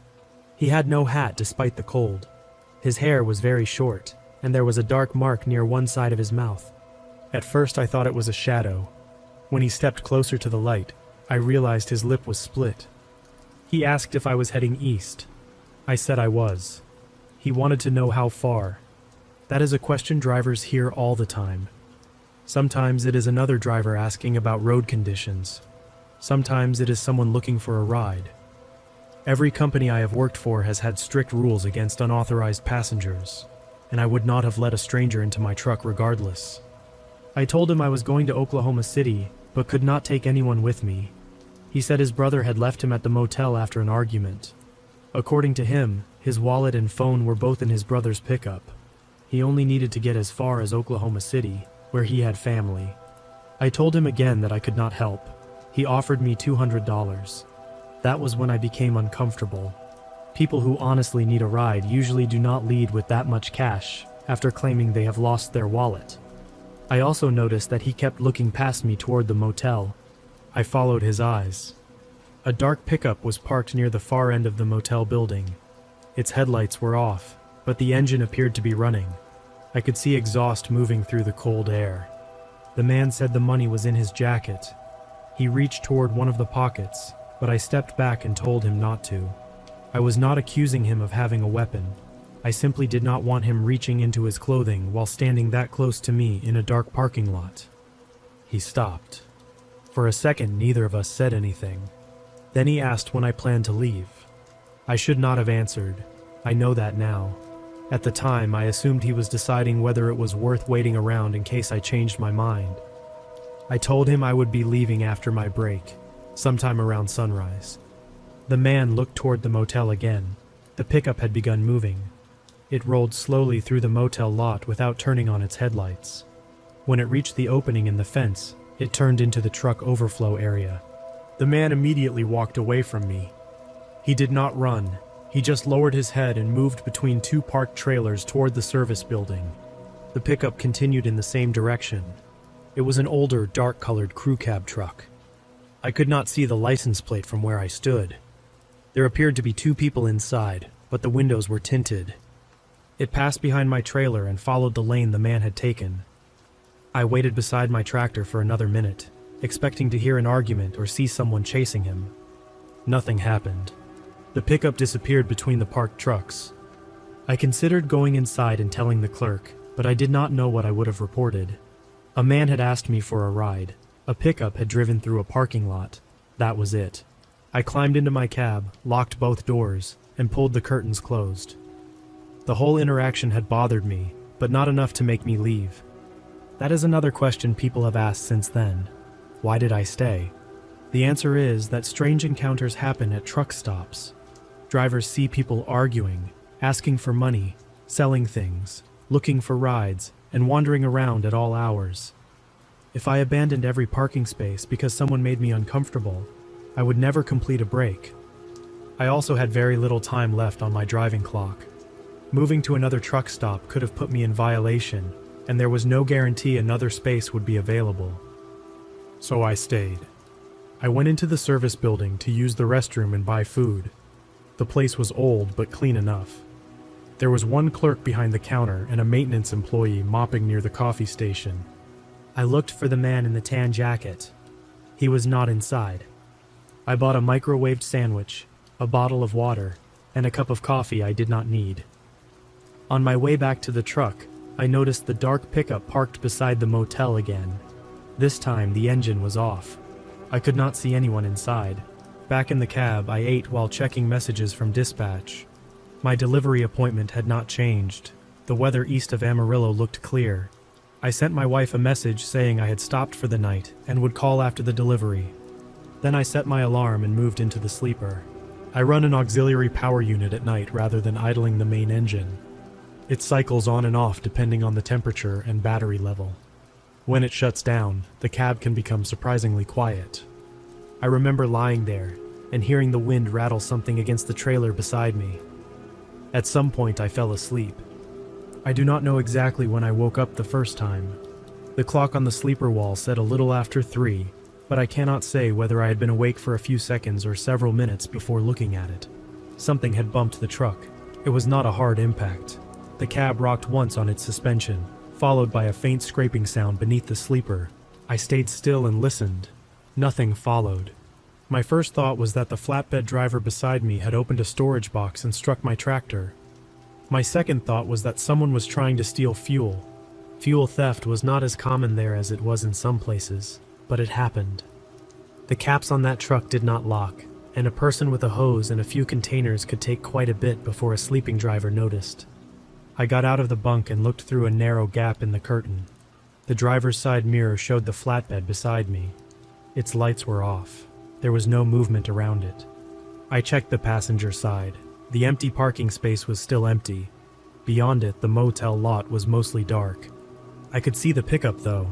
He had no hat despite the cold. His hair was very short, and there was a dark mark near one side of his mouth. At first I thought it was a shadow. When he stepped closer to the light, I realized his lip was split. He asked if I was heading east. I said I was. He wanted to know how far. That is a question drivers hear all the time. Sometimes it is another driver asking about road conditions. Sometimes it is someone looking for a ride. Every company I have worked for has had strict rules against unauthorized passengers, and I would not have let a stranger into my truck regardless. I told him I was going to Oklahoma City, but could not take anyone with me. He said his brother had left him at the motel after an argument. According to him, his wallet and phone were both in his brother's pickup. He only needed to get as far as Oklahoma City, where he had family. I told him again that I could not help. He offered me $200. That was when I became uncomfortable. People who honestly need a ride usually do not lead with that much cash after claiming they have lost their wallet. I also noticed that he kept looking past me toward the motel. I followed his eyes. A dark pickup was parked near the far end of the motel building. Its headlights were off, but the engine appeared to be running. I could see exhaust moving through the cold air. The man said the money was in his jacket. He reached toward one of the pockets, but I stepped back and told him not to. I was not accusing him of having a weapon. I simply did not want him reaching into his clothing while standing that close to me in a dark parking lot. He stopped. For a second, neither of us said anything. Then he asked when I planned to leave. I should not have answered. I know that now. At the time, I assumed he was deciding whether it was worth waiting around in case I changed my mind. I told him I would be leaving after my break, sometime around sunrise. The man looked toward the motel again. The pickup had begun moving. It rolled slowly through the motel lot without turning on its headlights. When it reached the opening in the fence, it turned into the truck overflow area. The man immediately walked away from me. He did not run. He just lowered his head and moved between two parked trailers toward the service building. The pickup continued in the same direction. It was an older, dark-colored crew cab truck. I could not see the license plate from where I stood. There appeared to be two people inside, but the windows were tinted. It passed behind my trailer and followed the lane the man had taken. I waited beside my tractor for another minute, expecting to hear an argument or see someone chasing him. Nothing happened. The pickup disappeared between the parked trucks. I considered going inside and telling the clerk, but I did not know what I would have reported. A man had asked me for a ride. A pickup had driven through a parking lot. That was it. I climbed into my cab, locked both doors, and pulled the curtains closed. The whole interaction had bothered me, but not enough to make me leave. That is another question people have asked since then. Why did I stay? The answer is that strange encounters happen at truck stops. Drivers see people arguing, asking for money, selling things, looking for rides, and wandering around at all hours. If I abandoned every parking space because someone made me uncomfortable, I would never complete a break. I also had very little time left on my driving clock. Moving to another truck stop could have put me in violation, and there was no guarantee another space would be available. So I stayed. I went into the service building to use the restroom and buy food. The place was old but clean enough. There was one clerk behind the counter and a maintenance employee mopping near the coffee station. I looked for the man in the tan jacket. He was not inside. I bought a microwaved sandwich, a bottle of water, and a cup of coffee I did not need. On my way back to the truck, I noticed the dark pickup parked beside the motel again. This time the engine was off. I could not see anyone inside. Back in the cab, I ate while checking messages from dispatch. My delivery appointment had not changed. The weather east of Amarillo looked clear. I sent my wife a message saying I had stopped for the night and would call after the delivery. Then I set my alarm and moved into the sleeper. I run an auxiliary power unit at night rather than idling the main engine. It cycles on and off depending on the temperature and battery level. When it shuts down, the cab can become surprisingly quiet. I remember lying there and hearing the wind rattle something against the trailer beside me. At some point I fell asleep. I do not know exactly when I woke up the first time. The clock on the sleeper wall said a little after 3, but I cannot say whether I had been awake for a few seconds or several minutes before looking at it. Something had bumped the truck. It was not a hard impact. The cab rocked once on its suspension, followed by a faint scraping sound beneath the sleeper. I stayed still and listened. Nothing followed. My first thought was that the flatbed driver beside me had opened a storage box and struck my tractor. My second thought was that someone was trying to steal fuel. Fuel theft was not as common there as it was in some places, but it happened. The caps on that truck did not lock, and a person with a hose and a few containers could take quite a bit before a sleeping driver noticed. I got out of the bunk and looked through a narrow gap in the curtain. The driver's side mirror showed the flatbed beside me. Its lights were off. There was no movement around it. I checked the passenger side. The empty parking space was still empty. Beyond it, the motel lot was mostly dark. I could see the pickup, though.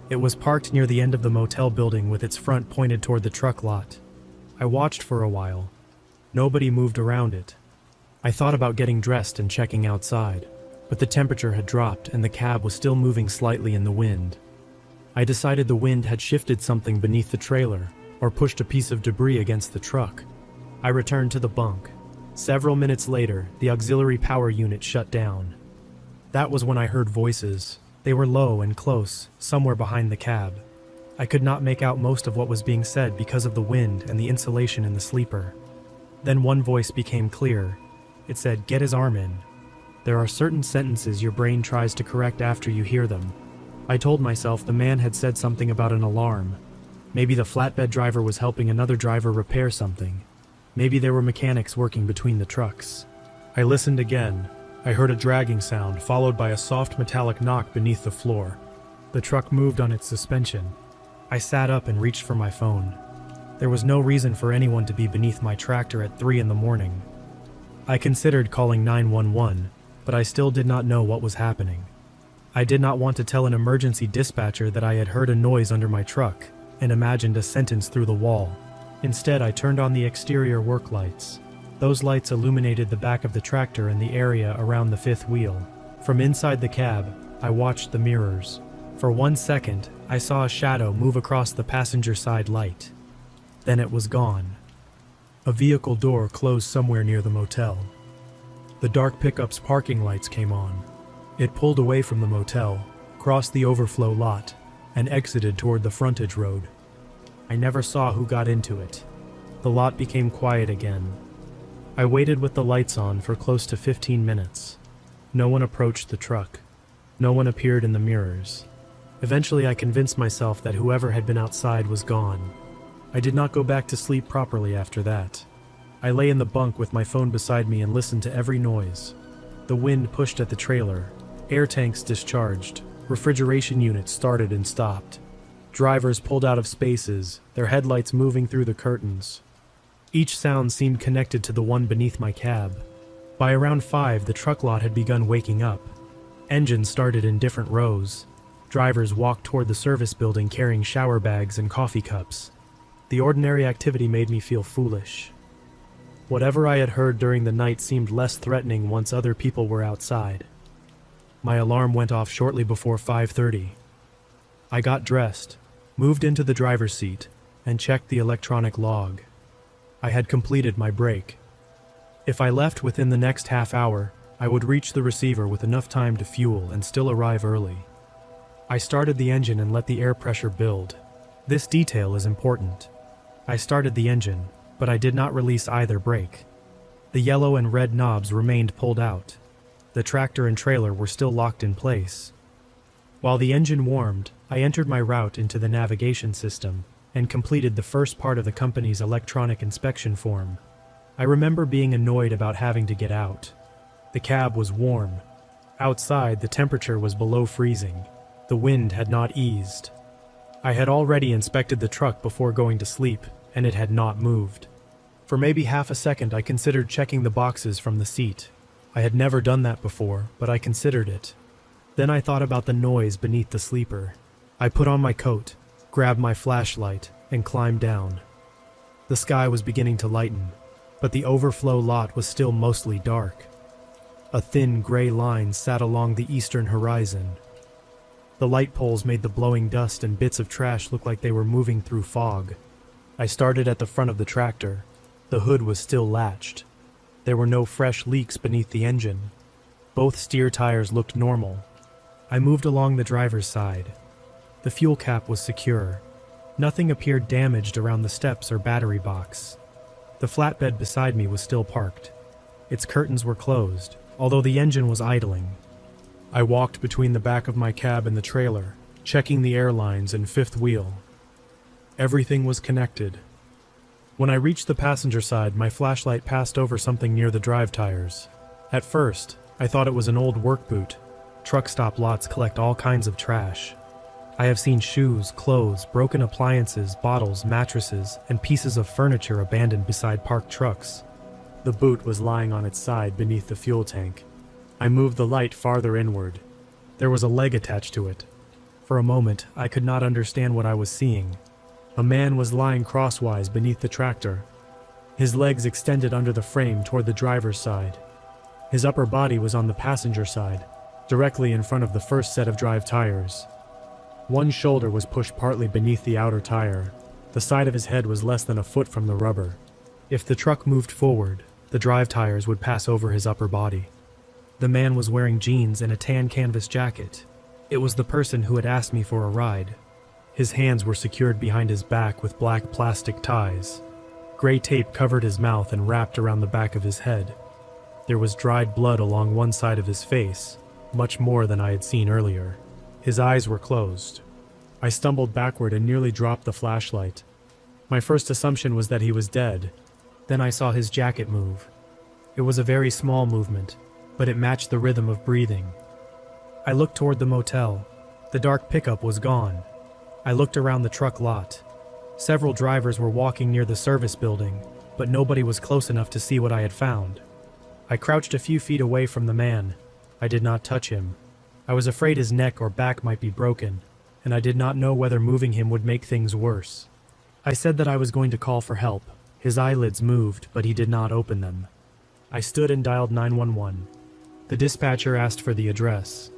It was parked near the end of the motel building with its front pointed toward the truck lot. I watched for a while. Nobody moved around it. I thought about getting dressed and checking outside, but the temperature had dropped and the cab was still moving slightly in the wind. I decided the wind had shifted something beneath the trailer or pushed a piece of debris against the truck. I returned to the bunk. Several minutes later, the auxiliary power unit shut down. That was when I heard voices. They were low and close, somewhere behind the cab. I could not make out most of what was being said because of the wind and the insulation in the sleeper. Then one voice became clear. It said, "Get his arm in." There are certain sentences your brain tries to correct after you hear them. I told myself the man had said something about an alarm. Maybe the flatbed driver was helping another driver repair something. Maybe there were mechanics working between the trucks. I listened again. I heard a dragging sound, followed by a soft metallic knock beneath the floor. The truck moved on its suspension. I sat up and reached for my phone. There was no reason for anyone to be beneath my tractor at 3 in the morning. I considered calling 911, but I still did not know what was happening. I did not want to tell an emergency dispatcher that I had heard a noise under my truck and imagined a sentence through the wall. Instead, I turned on the exterior work lights. Those lights illuminated the back of the tractor and the area around the fifth wheel. From inside the cab, I watched the mirrors. For 1 second, I saw a shadow move across the passenger side light. Then it was gone. A vehicle door closed somewhere near the motel. The dark pickup's parking lights came on. It pulled away from the motel, crossed the overflow lot, and exited toward the frontage road. I never saw who got into it. The lot became quiet again. I waited with the lights on for close to 15 minutes. No one approached the truck. No one appeared in the mirrors. Eventually, I convinced myself that whoever had been outside was gone. I did not go back to sleep properly after that. I lay in the bunk with my phone beside me and listened to every noise. The wind pushed at the trailer. Air tanks discharged. Refrigeration units started and stopped. Drivers pulled out of spaces, their headlights moving through the curtains. Each sound seemed connected to the one beneath my cab. By around 5, the truck lot had begun waking up. Engines started in different rows. Drivers walked toward the service building carrying shower bags and coffee cups. The ordinary activity made me feel foolish. Whatever I had heard during the night seemed less threatening once other people were outside. My alarm went off shortly before 5:30. I got dressed, moved into the driver's seat, and checked the electronic log. I had completed my break. If I left within the next half hour, I would reach the receiver with enough time to fuel and still arrive early. I started the engine and let the air pressure build. This detail is important. I started the engine, but I did not release either brake. The yellow and red knobs remained pulled out. The tractor and trailer were still locked in place. While the engine warmed, I entered my route into the navigation system and completed the first part of the company's electronic inspection form. I remember being annoyed about having to get out. The cab was warm. Outside, the temperature was below freezing. The wind had not eased. I had already inspected the truck before going to sleep, and it had not moved. For maybe half a second, I considered checking the boxes from the seat. I had never done that before, but I considered it. Then I thought about the noise beneath the sleeper. I put on my coat, grabbed my flashlight, and climbed down. The sky was beginning to lighten, but the overflow lot was still mostly dark. A thin gray line sat along the eastern horizon. The light poles made the blowing dust and bits of trash look like they were moving through fog. I started at the front of the tractor. The hood was still latched. There were no fresh leaks beneath the engine. Both steer tires looked normal. I moved along the driver's side. The fuel cap was secure. Nothing appeared damaged around the steps or battery box. The flatbed beside me was still parked. Its curtains were closed, although the engine was idling. I walked between the back of my cab and the trailer, checking the airlines and fifth wheel. Everything was connected. When I reached the passenger side, my flashlight passed over something near the drive tires. At first, I thought it was an old work boot. Truck stop lots collect all kinds of trash. I have seen shoes, clothes, broken appliances, bottles, mattresses, and pieces of furniture abandoned beside parked trucks. The boot was lying on its side beneath the fuel tank. I moved the light farther inward. There was a leg attached to it. For a moment, I could not understand what I was seeing. A man was lying crosswise beneath the tractor. His legs extended under the frame toward the driver's side. His upper body was on the passenger side, directly in front of the first set of drive tires. One shoulder was pushed partly beneath the outer tire. The side of his head was less than a foot from the rubber. If the truck moved forward, the drive tires would pass over his upper body. The man was wearing jeans and a tan canvas jacket. It was the person who had asked me for a ride. His hands were secured behind his back with black plastic ties. Gray tape covered his mouth and wrapped around the back of his head. There was dried blood along one side of his face, much more than I had seen earlier. His eyes were closed. I stumbled backward and nearly dropped the flashlight. My first assumption was that he was dead. Then I saw his jacket move. It was a very small movement, but it matched the rhythm of breathing. I looked toward the motel. The dark pickup was gone. I looked around the truck lot. Several drivers were walking near the service building, but nobody was close enough to see what I had found. I crouched a few feet away from the man. I did not touch him. I was afraid his neck or back might be broken, and I did not know whether moving him would make things worse. I said that I was going to call for help. His eyelids moved, but he did not open them. I stood and dialed 911. The dispatcher asked for the address.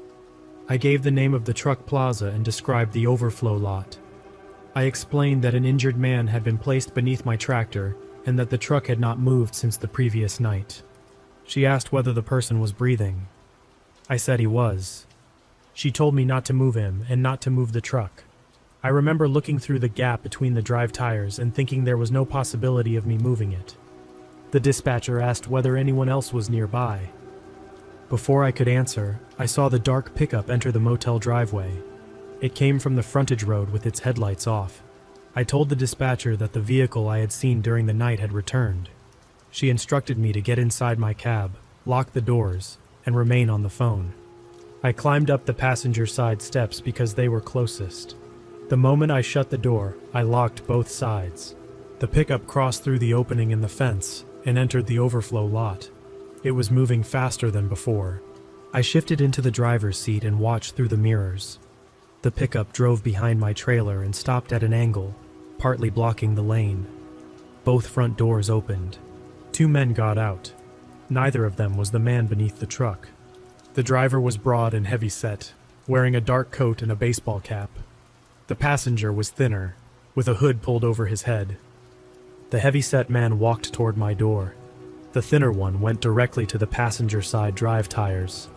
I gave the name of the truck plaza and described the overflow lot. I explained that an injured man had been placed beneath my tractor and that the truck had not moved since the previous night. She asked whether the person was breathing. I said he was. She told me not to move him and not to move the truck. I remember looking through the gap between the drive tires and thinking there was no possibility of me moving it. The dispatcher asked whether anyone else was nearby. Before I could answer, I saw the dark pickup enter the motel driveway. It came from the frontage road with its headlights off. I told the dispatcher that the vehicle I had seen during the night had returned. She instructed me to get inside my cab, lock the doors, and remain on the phone. I climbed up the passenger side steps because they were closest. The moment I shut the door, I locked both sides. The pickup crossed through the opening in the fence and entered the overflow lot. It was moving faster than before. I shifted into the driver's seat and watched through the mirrors. The pickup drove behind my trailer and stopped at an angle, partly blocking the lane. Both front doors opened. 2 men got out. Neither of them was the man beneath the truck. The driver was broad and heavy-set, wearing a dark coat and a baseball cap. The passenger was thinner, with a hood pulled over his head. The heavy-set man walked toward my door. The thinner one went directly to the passenger side drive tires.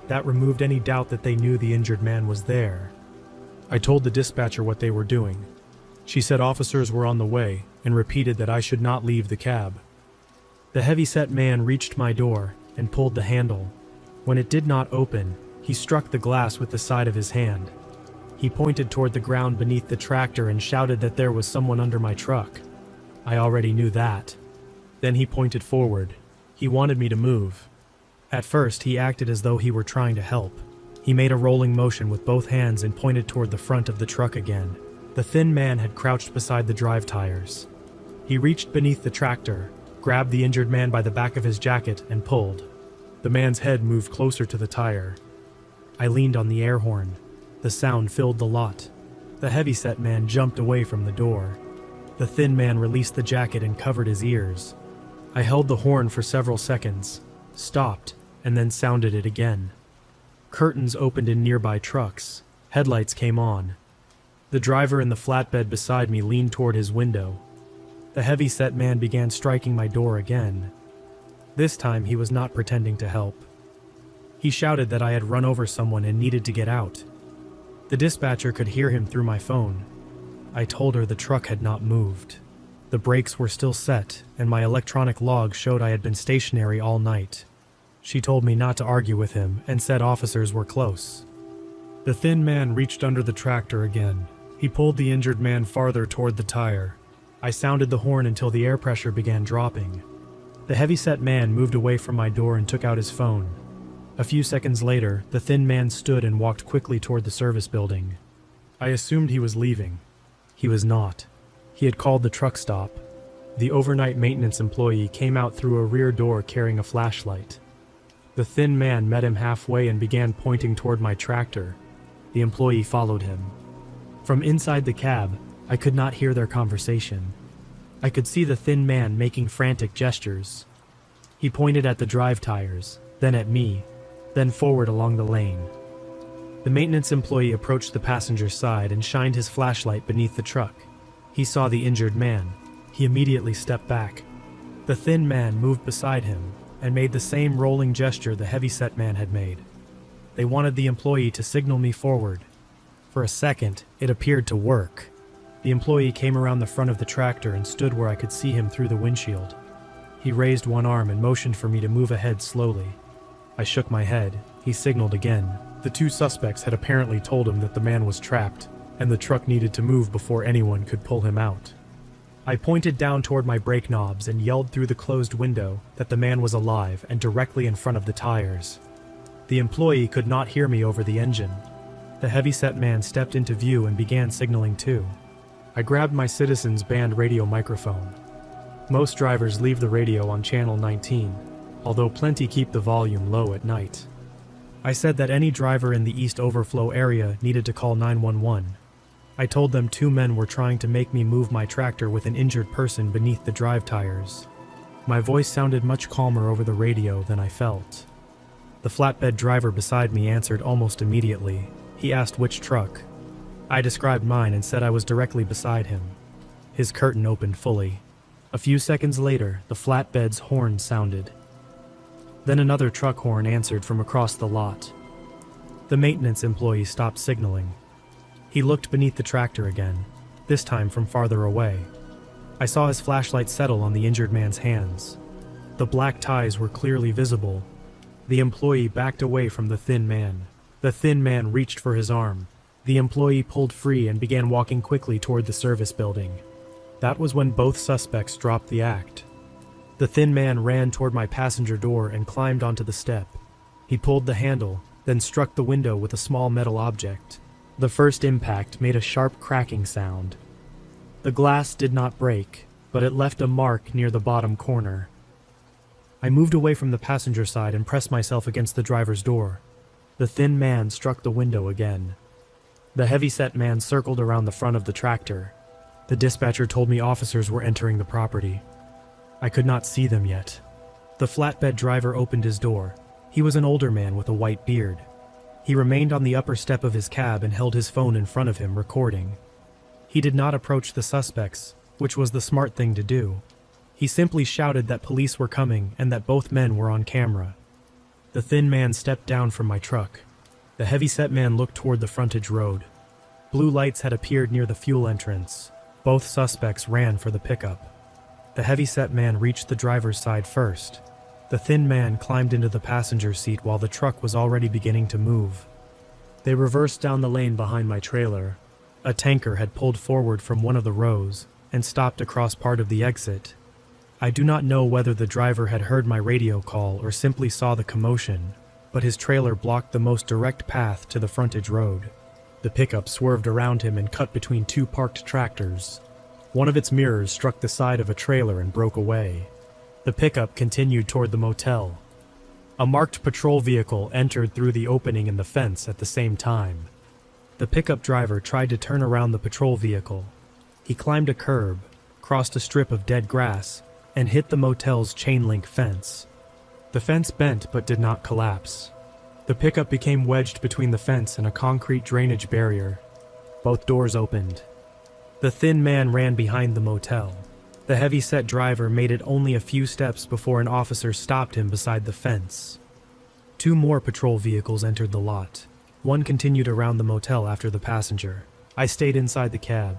That removed any doubt that they knew the injured man was there. I told the dispatcher what they were doing. She said officers were on the way and repeated that I should not leave the cab. The heavy-set man reached my door and pulled the handle. When it did not open, he struck the glass with the side of his hand. He pointed toward the ground beneath the tractor and shouted that there was someone under my truck. I already knew that. Then he pointed forward. He wanted me to move. At first, he acted as though he were trying to help. He made a rolling motion with both hands and pointed toward the front of the truck again. The thin man had crouched beside the drive tires. He reached beneath the tractor, grabbed the injured man by the back of his jacket, and pulled. The man's head moved closer to the tire. I leaned on the air horn. The sound filled the lot. The heavy-set man jumped away from the door. The thin man released the jacket and covered his ears. I held the horn for several seconds, stopped, and then sounded it again. Curtains opened in nearby trucks. Headlights came on. The driver in the flatbed beside me leaned toward his window. The heavy-set man began striking my door again. This time he was not pretending to help. He shouted that I had run over someone and needed to get out. The dispatcher could hear him through my phone. I told her the truck had not moved. The brakes were still set, and my electronic log showed I had been stationary all night. She told me not to argue with him and said officers were close. The thin man reached under the tractor again. He pulled the injured man farther toward the tire. I sounded the horn until the air pressure began dropping. The heavy-set man moved away from my door and took out his phone. A few seconds later, the thin man stood and walked quickly toward the service building. I assumed he was leaving. He was not. He had called the truck stop. The overnight maintenance employee came out through a rear door carrying a flashlight. The thin man met him halfway and began pointing toward my tractor. The employee followed him. From inside the cab, I could not hear their conversation. I could see the thin man making frantic gestures. He pointed at the drive tires, then at me, then forward along the lane. The maintenance employee approached the passenger side and shined his flashlight beneath the truck. He saw the injured man. He immediately stepped back. The thin man moved beside him and made the same rolling gesture the heavy-set man had made. They wanted the employee to signal me forward. For a second, it appeared to work. The employee came around the front of the tractor and stood where I could see him through the windshield. He raised one arm and motioned for me to move ahead slowly. I shook my head. He signaled again. The 2 suspects had apparently told him that the man was trapped. and the truck needed to move before anyone could pull him out. I pointed down toward my brake knobs and yelled through the closed window that the man was alive and directly in front of the tires. The employee could not hear me over the engine. The heavyset man stepped into view and began signaling too. I grabbed my Citizens Band radio microphone. Most drivers leave the radio on channel 19, although plenty keep the volume low at night. I said that any driver in the East Overflow area needed to call 911. I told them 2 men were trying to make me move my tractor with an injured person beneath the drive tires. My voice sounded much calmer over the radio than I felt. The flatbed driver beside me answered almost immediately. He asked which truck. I described mine and said I was directly beside him. His curtain opened fully. A few seconds later, the flatbed's horn sounded. Then another truck horn answered from across the lot. The maintenance employee stopped signaling. He looked beneath the tractor again, this time from farther away. I saw his flashlight settle on the injured man's hands. The black ties were clearly visible. The employee backed away from the thin man. The thin man reached for his arm. The employee pulled free and began walking quickly toward the service building. That was when both suspects dropped the act. The thin man ran toward my passenger door and climbed onto the step. He pulled the handle, then struck the window with a small metal object. The first impact made a sharp cracking sound. The glass did not break, but it left a mark near the bottom corner. I moved away from the passenger side and pressed myself against the driver's door. The thin man struck the window again. The heavyset man circled around the front of the tractor. The dispatcher told me officers were entering the property. I could not see them yet. The flatbed driver opened his door. He was an older man with a white beard. He remained on the upper step of his cab and held his phone in front of him, recording. He did not approach the suspects, which was the smart thing to do. He simply shouted that police were coming and that both men were on camera. The thin man stepped down from my truck. The heavyset man looked toward the frontage road. Blue lights had appeared near the fuel entrance. Both suspects ran for the pickup. The heavyset man reached the driver's side first. The thin man climbed into the passenger seat while the truck was already beginning to move. They reversed down the lane behind my trailer. A tanker had pulled forward from one of the rows and stopped across part of the exit. I do not know whether the driver had heard my radio call or simply saw the commotion, but his trailer blocked the most direct path to the frontage road. The pickup swerved around him and cut between 2 parked tractors. One of its mirrors struck the side of a trailer and broke away. The pickup continued toward the motel. A marked patrol vehicle entered through the opening in the fence at the same time. The pickup driver tried to turn around the patrol vehicle. He climbed a curb, crossed a strip of dead grass, and hit the motel's chain-link fence. The fence bent but did not collapse. The pickup became wedged between the fence and a concrete drainage barrier. Both doors opened. The thin man ran behind the motel. The heavy-set driver made it only a few steps before an officer stopped him beside the fence. 2 more patrol vehicles entered the lot. One continued around the motel after the passenger. I stayed inside the cab.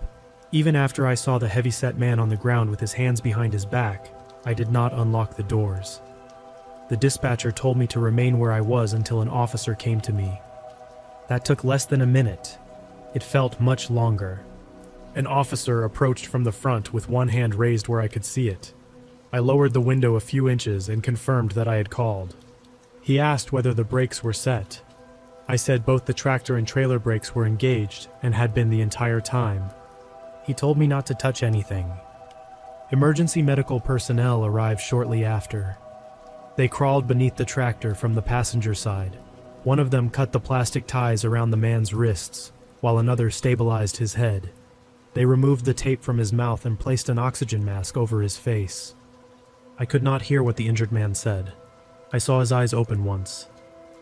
Even after I saw the heavy-set man on the ground with his hands behind his back, I did not unlock the doors. The dispatcher told me to remain where I was until an officer came to me. That took less than a minute. It felt much longer. An officer approached from the front with one hand raised where I could see it. I lowered the window a few inches and confirmed that I had called. He asked whether the brakes were set. I said both the tractor and trailer brakes were engaged and had been the entire time. He told me not to touch anything. Emergency medical personnel arrived shortly after. They crawled beneath the tractor from the passenger side. One of them cut the plastic ties around the man's wrists, while another stabilized his head. They removed the tape from his mouth and placed an oxygen mask over his face. I could not hear what the injured man said. I saw his eyes open once.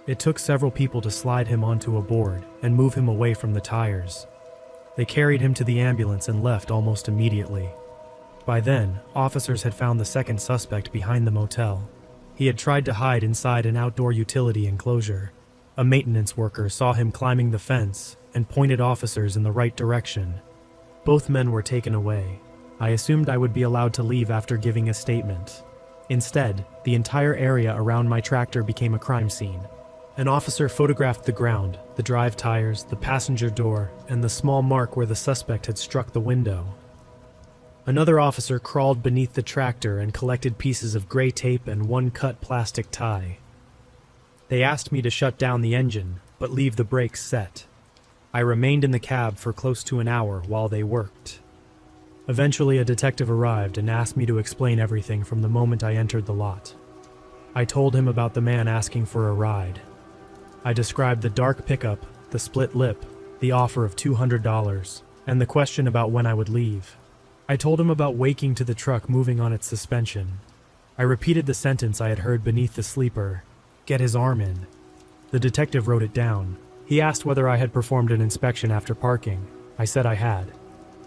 It took several people to slide him onto a board and move him away from the tires. They carried him to the ambulance and left almost immediately. By then, officers had found the second suspect behind the motel. He had tried to hide inside an outdoor utility enclosure. A maintenance worker saw him climbing the fence and pointed officers in the right direction. Both men were taken away. I assumed I would be allowed to leave after giving a statement. Instead, the entire area around my tractor became a crime scene. An officer photographed the ground, the drive tires, the passenger door, and the small mark where the suspect had struck the window. Another officer crawled beneath the tractor and collected pieces of gray tape and one cut plastic tie. They asked me to shut down the engine, but leave the brakes set. I remained in the cab for close to an hour while they worked. Eventually, a detective arrived and asked me to explain everything from the moment I entered the lot. I told him about the man asking for a ride. I described the dark pickup, the split lip, the offer of $200, and the question about when I would leave. I told him about waking to the truck moving on its suspension. I repeated the sentence I had heard beneath the sleeper, "Get his arm in." The detective wrote it down. He asked whether I had performed an inspection after parking. I said I had.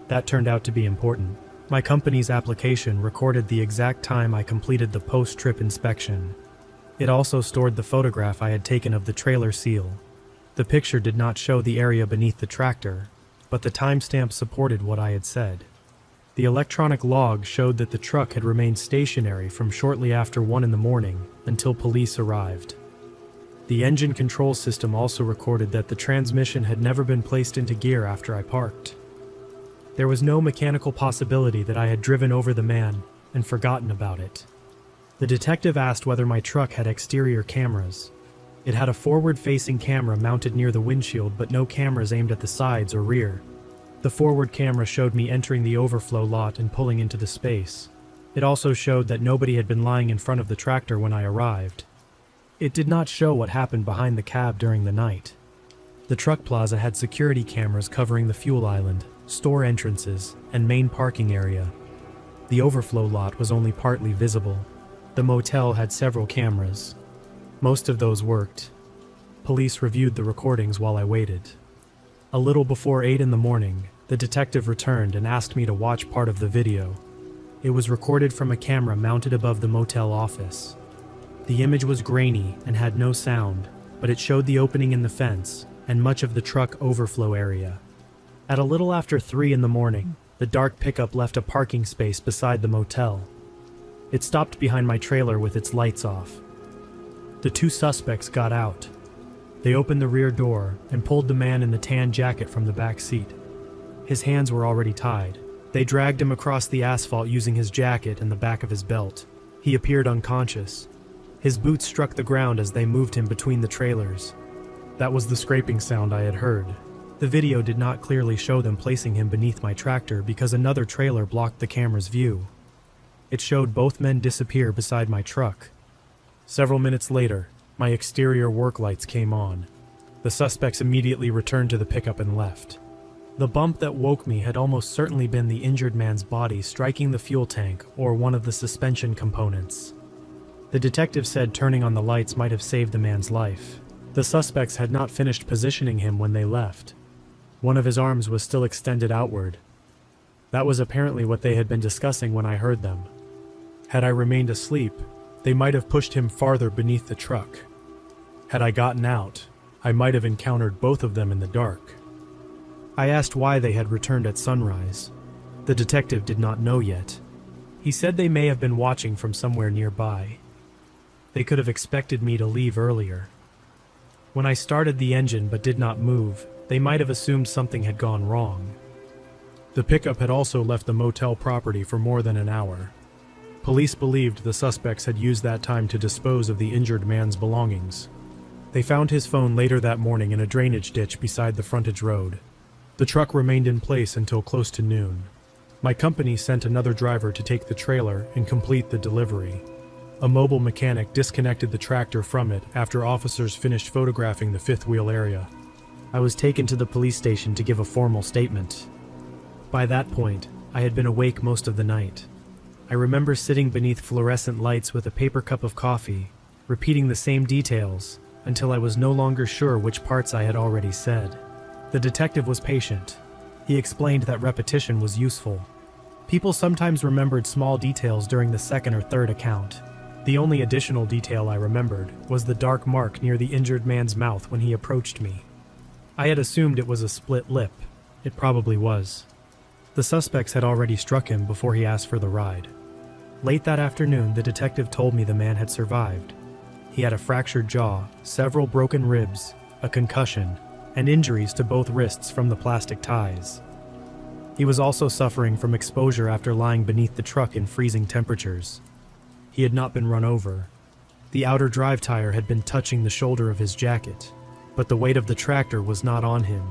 That turned out to be important. My company's application recorded the exact time I completed the post-trip inspection. It also stored the photograph I had taken of the trailer seal. The picture did not show the area beneath the tractor, but the timestamp supported what I had said. The electronic log showed that the truck had remained stationary from shortly after 1 in the morning until police arrived. The engine control system also recorded that the transmission had never been placed into gear after I parked. There was no mechanical possibility that I had driven over the man and forgotten about it. The detective asked whether my truck had exterior cameras. It had a forward-facing camera mounted near the windshield, but no cameras aimed at the sides or rear. The forward camera showed me entering the overflow lot and pulling into the space. It also showed that nobody had been lying in front of the tractor when I arrived. It did not show what happened behind the cab during the night. The truck plaza had security cameras covering the fuel island, store entrances, and main parking area. The overflow lot was only partly visible. The motel had several cameras. Most of those worked. Police reviewed the recordings while I waited. A little before 8 in the morning, the detective returned and asked me to watch part of the video. It was recorded from a camera mounted above the motel office. The image was grainy and had no sound, but it showed the opening in the fence and much of the truck overflow area. At a little after 3 in the morning, the dark pickup left a parking space beside the motel. It stopped behind my trailer with its lights off. The 2 suspects got out. They opened the rear door and pulled the man in the tan jacket from the back seat. His hands were already tied. They dragged him across the asphalt using his jacket and the back of his belt. He appeared unconscious. His boots struck the ground as they moved him between the trailers. That was the scraping sound I had heard. The video did not clearly show them placing him beneath my tractor because another trailer blocked the camera's view. It showed both men disappear beside my truck. Several minutes later, my exterior work lights came on. The suspects immediately returned to the pickup and left. The bump that woke me had almost certainly been the injured man's body striking the fuel tank or one of the suspension components. The detective said turning on the lights might have saved the man's life. The suspects had not finished positioning him when they left. One of his arms was still extended outward. That was apparently what they had been discussing when I heard them. Had I remained asleep, they might have pushed him farther beneath the truck. Had I gotten out, I might have encountered both of them in the dark. I asked why they had returned at sunrise. The detective did not know yet. He said they may have been watching from somewhere nearby. They could have expected me to leave earlier. When I started the engine but did not move, they might have assumed something had gone wrong. The pickup had also left the motel property for more than an hour. Police believed the suspects had used that time to dispose of the injured man's belongings. They found his phone later that morning in a drainage ditch beside the frontage road. The truck remained in place until close to noon. My company sent another driver to take the trailer and complete the delivery. A mobile mechanic disconnected the tractor from it after officers finished photographing the fifth wheel area. I was taken to the police station to give a formal statement. By that point, I had been awake most of the night. I remember sitting beneath fluorescent lights with a paper cup of coffee, repeating the same details until I was no longer sure which parts I had already said. The detective was patient. He explained that repetition was useful. People sometimes remembered small details during the second or third account. The only additional detail I remembered was the dark mark near the injured man's mouth when he approached me. I had assumed it was a split lip. It probably was. The suspects had already struck him before he asked for the ride. Late that afternoon, the detective told me the man had survived. He had a fractured jaw, several broken ribs, a concussion, and injuries to both wrists from the plastic ties. He was also suffering from exposure after lying beneath the truck in freezing temperatures. He had not been run over. The outer drive tire had been touching the shoulder of his jacket, but the weight of the tractor was not on him.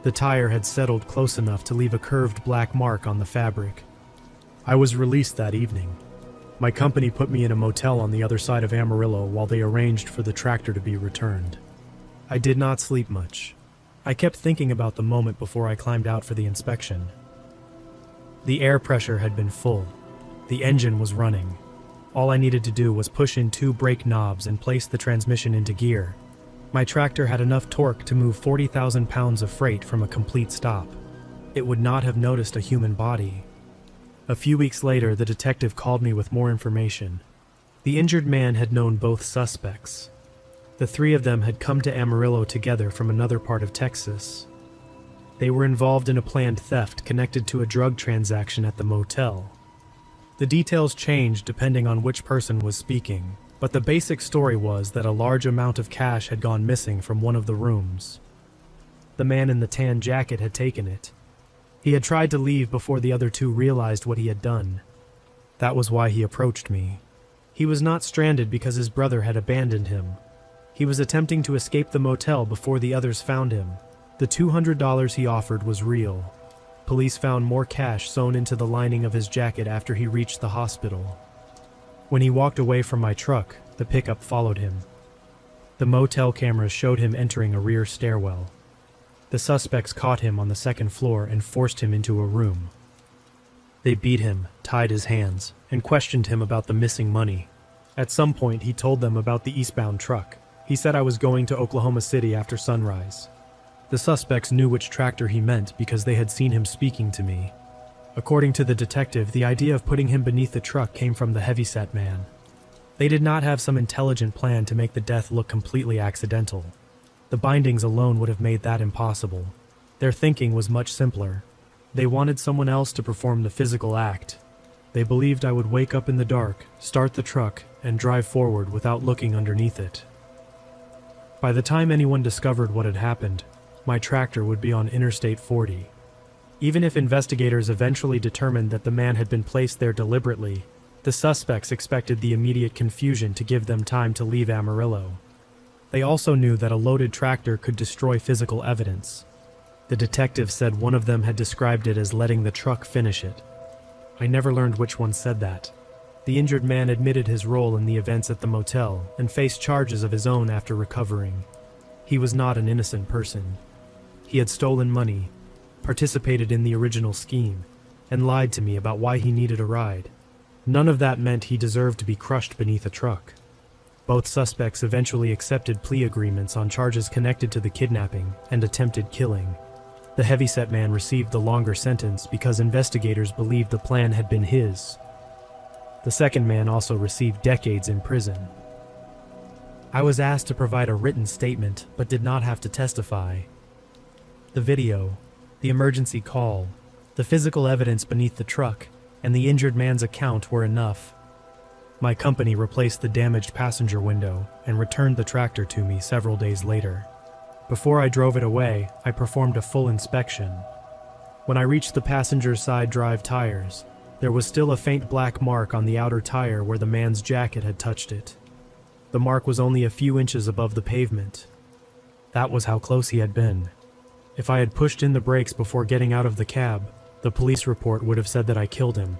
The tire had settled close enough to leave a curved black mark on the fabric. I was released that evening. My company put me in a motel on the other side of Amarillo while they arranged for the tractor to be returned. I did not sleep much. I kept thinking about the moment before I climbed out for the inspection. The air pressure had been full. The engine was running. All I needed to do was push in 2 brake knobs and place the transmission into gear. My tractor had enough torque to move 40,000 pounds of freight from a complete stop. It would not have noticed a human body. A few weeks later, the detective called me with more information. The injured man had known both suspects. The 3 of them had come to Amarillo together from another part of Texas. They were involved in a planned theft connected to a drug transaction at the motel. The details changed depending on which person was speaking, but the basic story was that a large amount of cash had gone missing from one of the rooms. The man in the tan jacket had taken it. He had tried to leave before the other 2 realized what he had done. That was why he approached me. He was not stranded because his brother had abandoned him. He was attempting to escape the motel before the others found him. The $200 he offered was real. Police found more cash sewn into the lining of his jacket after he reached the hospital. When he walked away from my truck, the pickup followed him. The motel cameras showed him entering a rear stairwell. The suspects caught him on the 2nd floor and forced him into a room. They beat him, tied his hands, and questioned him about the missing money. At some point, he told them about the eastbound truck. He said I was going to Oklahoma City after sunrise. The suspects knew which tractor he meant because they had seen him speaking to me. According to the detective, the idea of putting him beneath the truck came from the heavyset man. They did not have some intelligent plan to make the death look completely accidental. The bindings alone would have made that impossible. Their thinking was much simpler. They wanted someone else to perform the physical act. They believed I would wake up in the dark, start the truck, and drive forward without looking underneath it. By the time anyone discovered what had happened, my tractor would be on Interstate 40. Even if investigators eventually determined that the man had been placed there deliberately, the suspects expected the immediate confusion to give them time to leave Amarillo. They also knew that a loaded tractor could destroy physical evidence. The detective said one of them had described it as letting the truck finish it. I never learned which one said that. The injured man admitted his role in the events at the motel and faced charges of his own after recovering. He was not an innocent person. He had stolen money, participated in the original scheme, and lied to me about why he needed a ride. None of that meant he deserved to be crushed beneath a truck. Both suspects eventually accepted plea agreements on charges connected to the kidnapping and attempted killing. The heavyset man received the longer sentence because investigators believed the plan had been his. The second man also received decades in prison. I was asked to provide a written statement, but did not have to testify. The video, the emergency call, the physical evidence beneath the truck, and the injured man's account were enough. My company replaced the damaged passenger window and returned the tractor to me several days later. Before I drove it away, I performed a full inspection. When I reached the passenger side drive tires, there was still a faint black mark on the outer tire where the man's jacket had touched it. The mark was only a few inches above the pavement. That was how close he had been. If I had pushed in the brakes before getting out of the cab, the police report would have said that I killed him.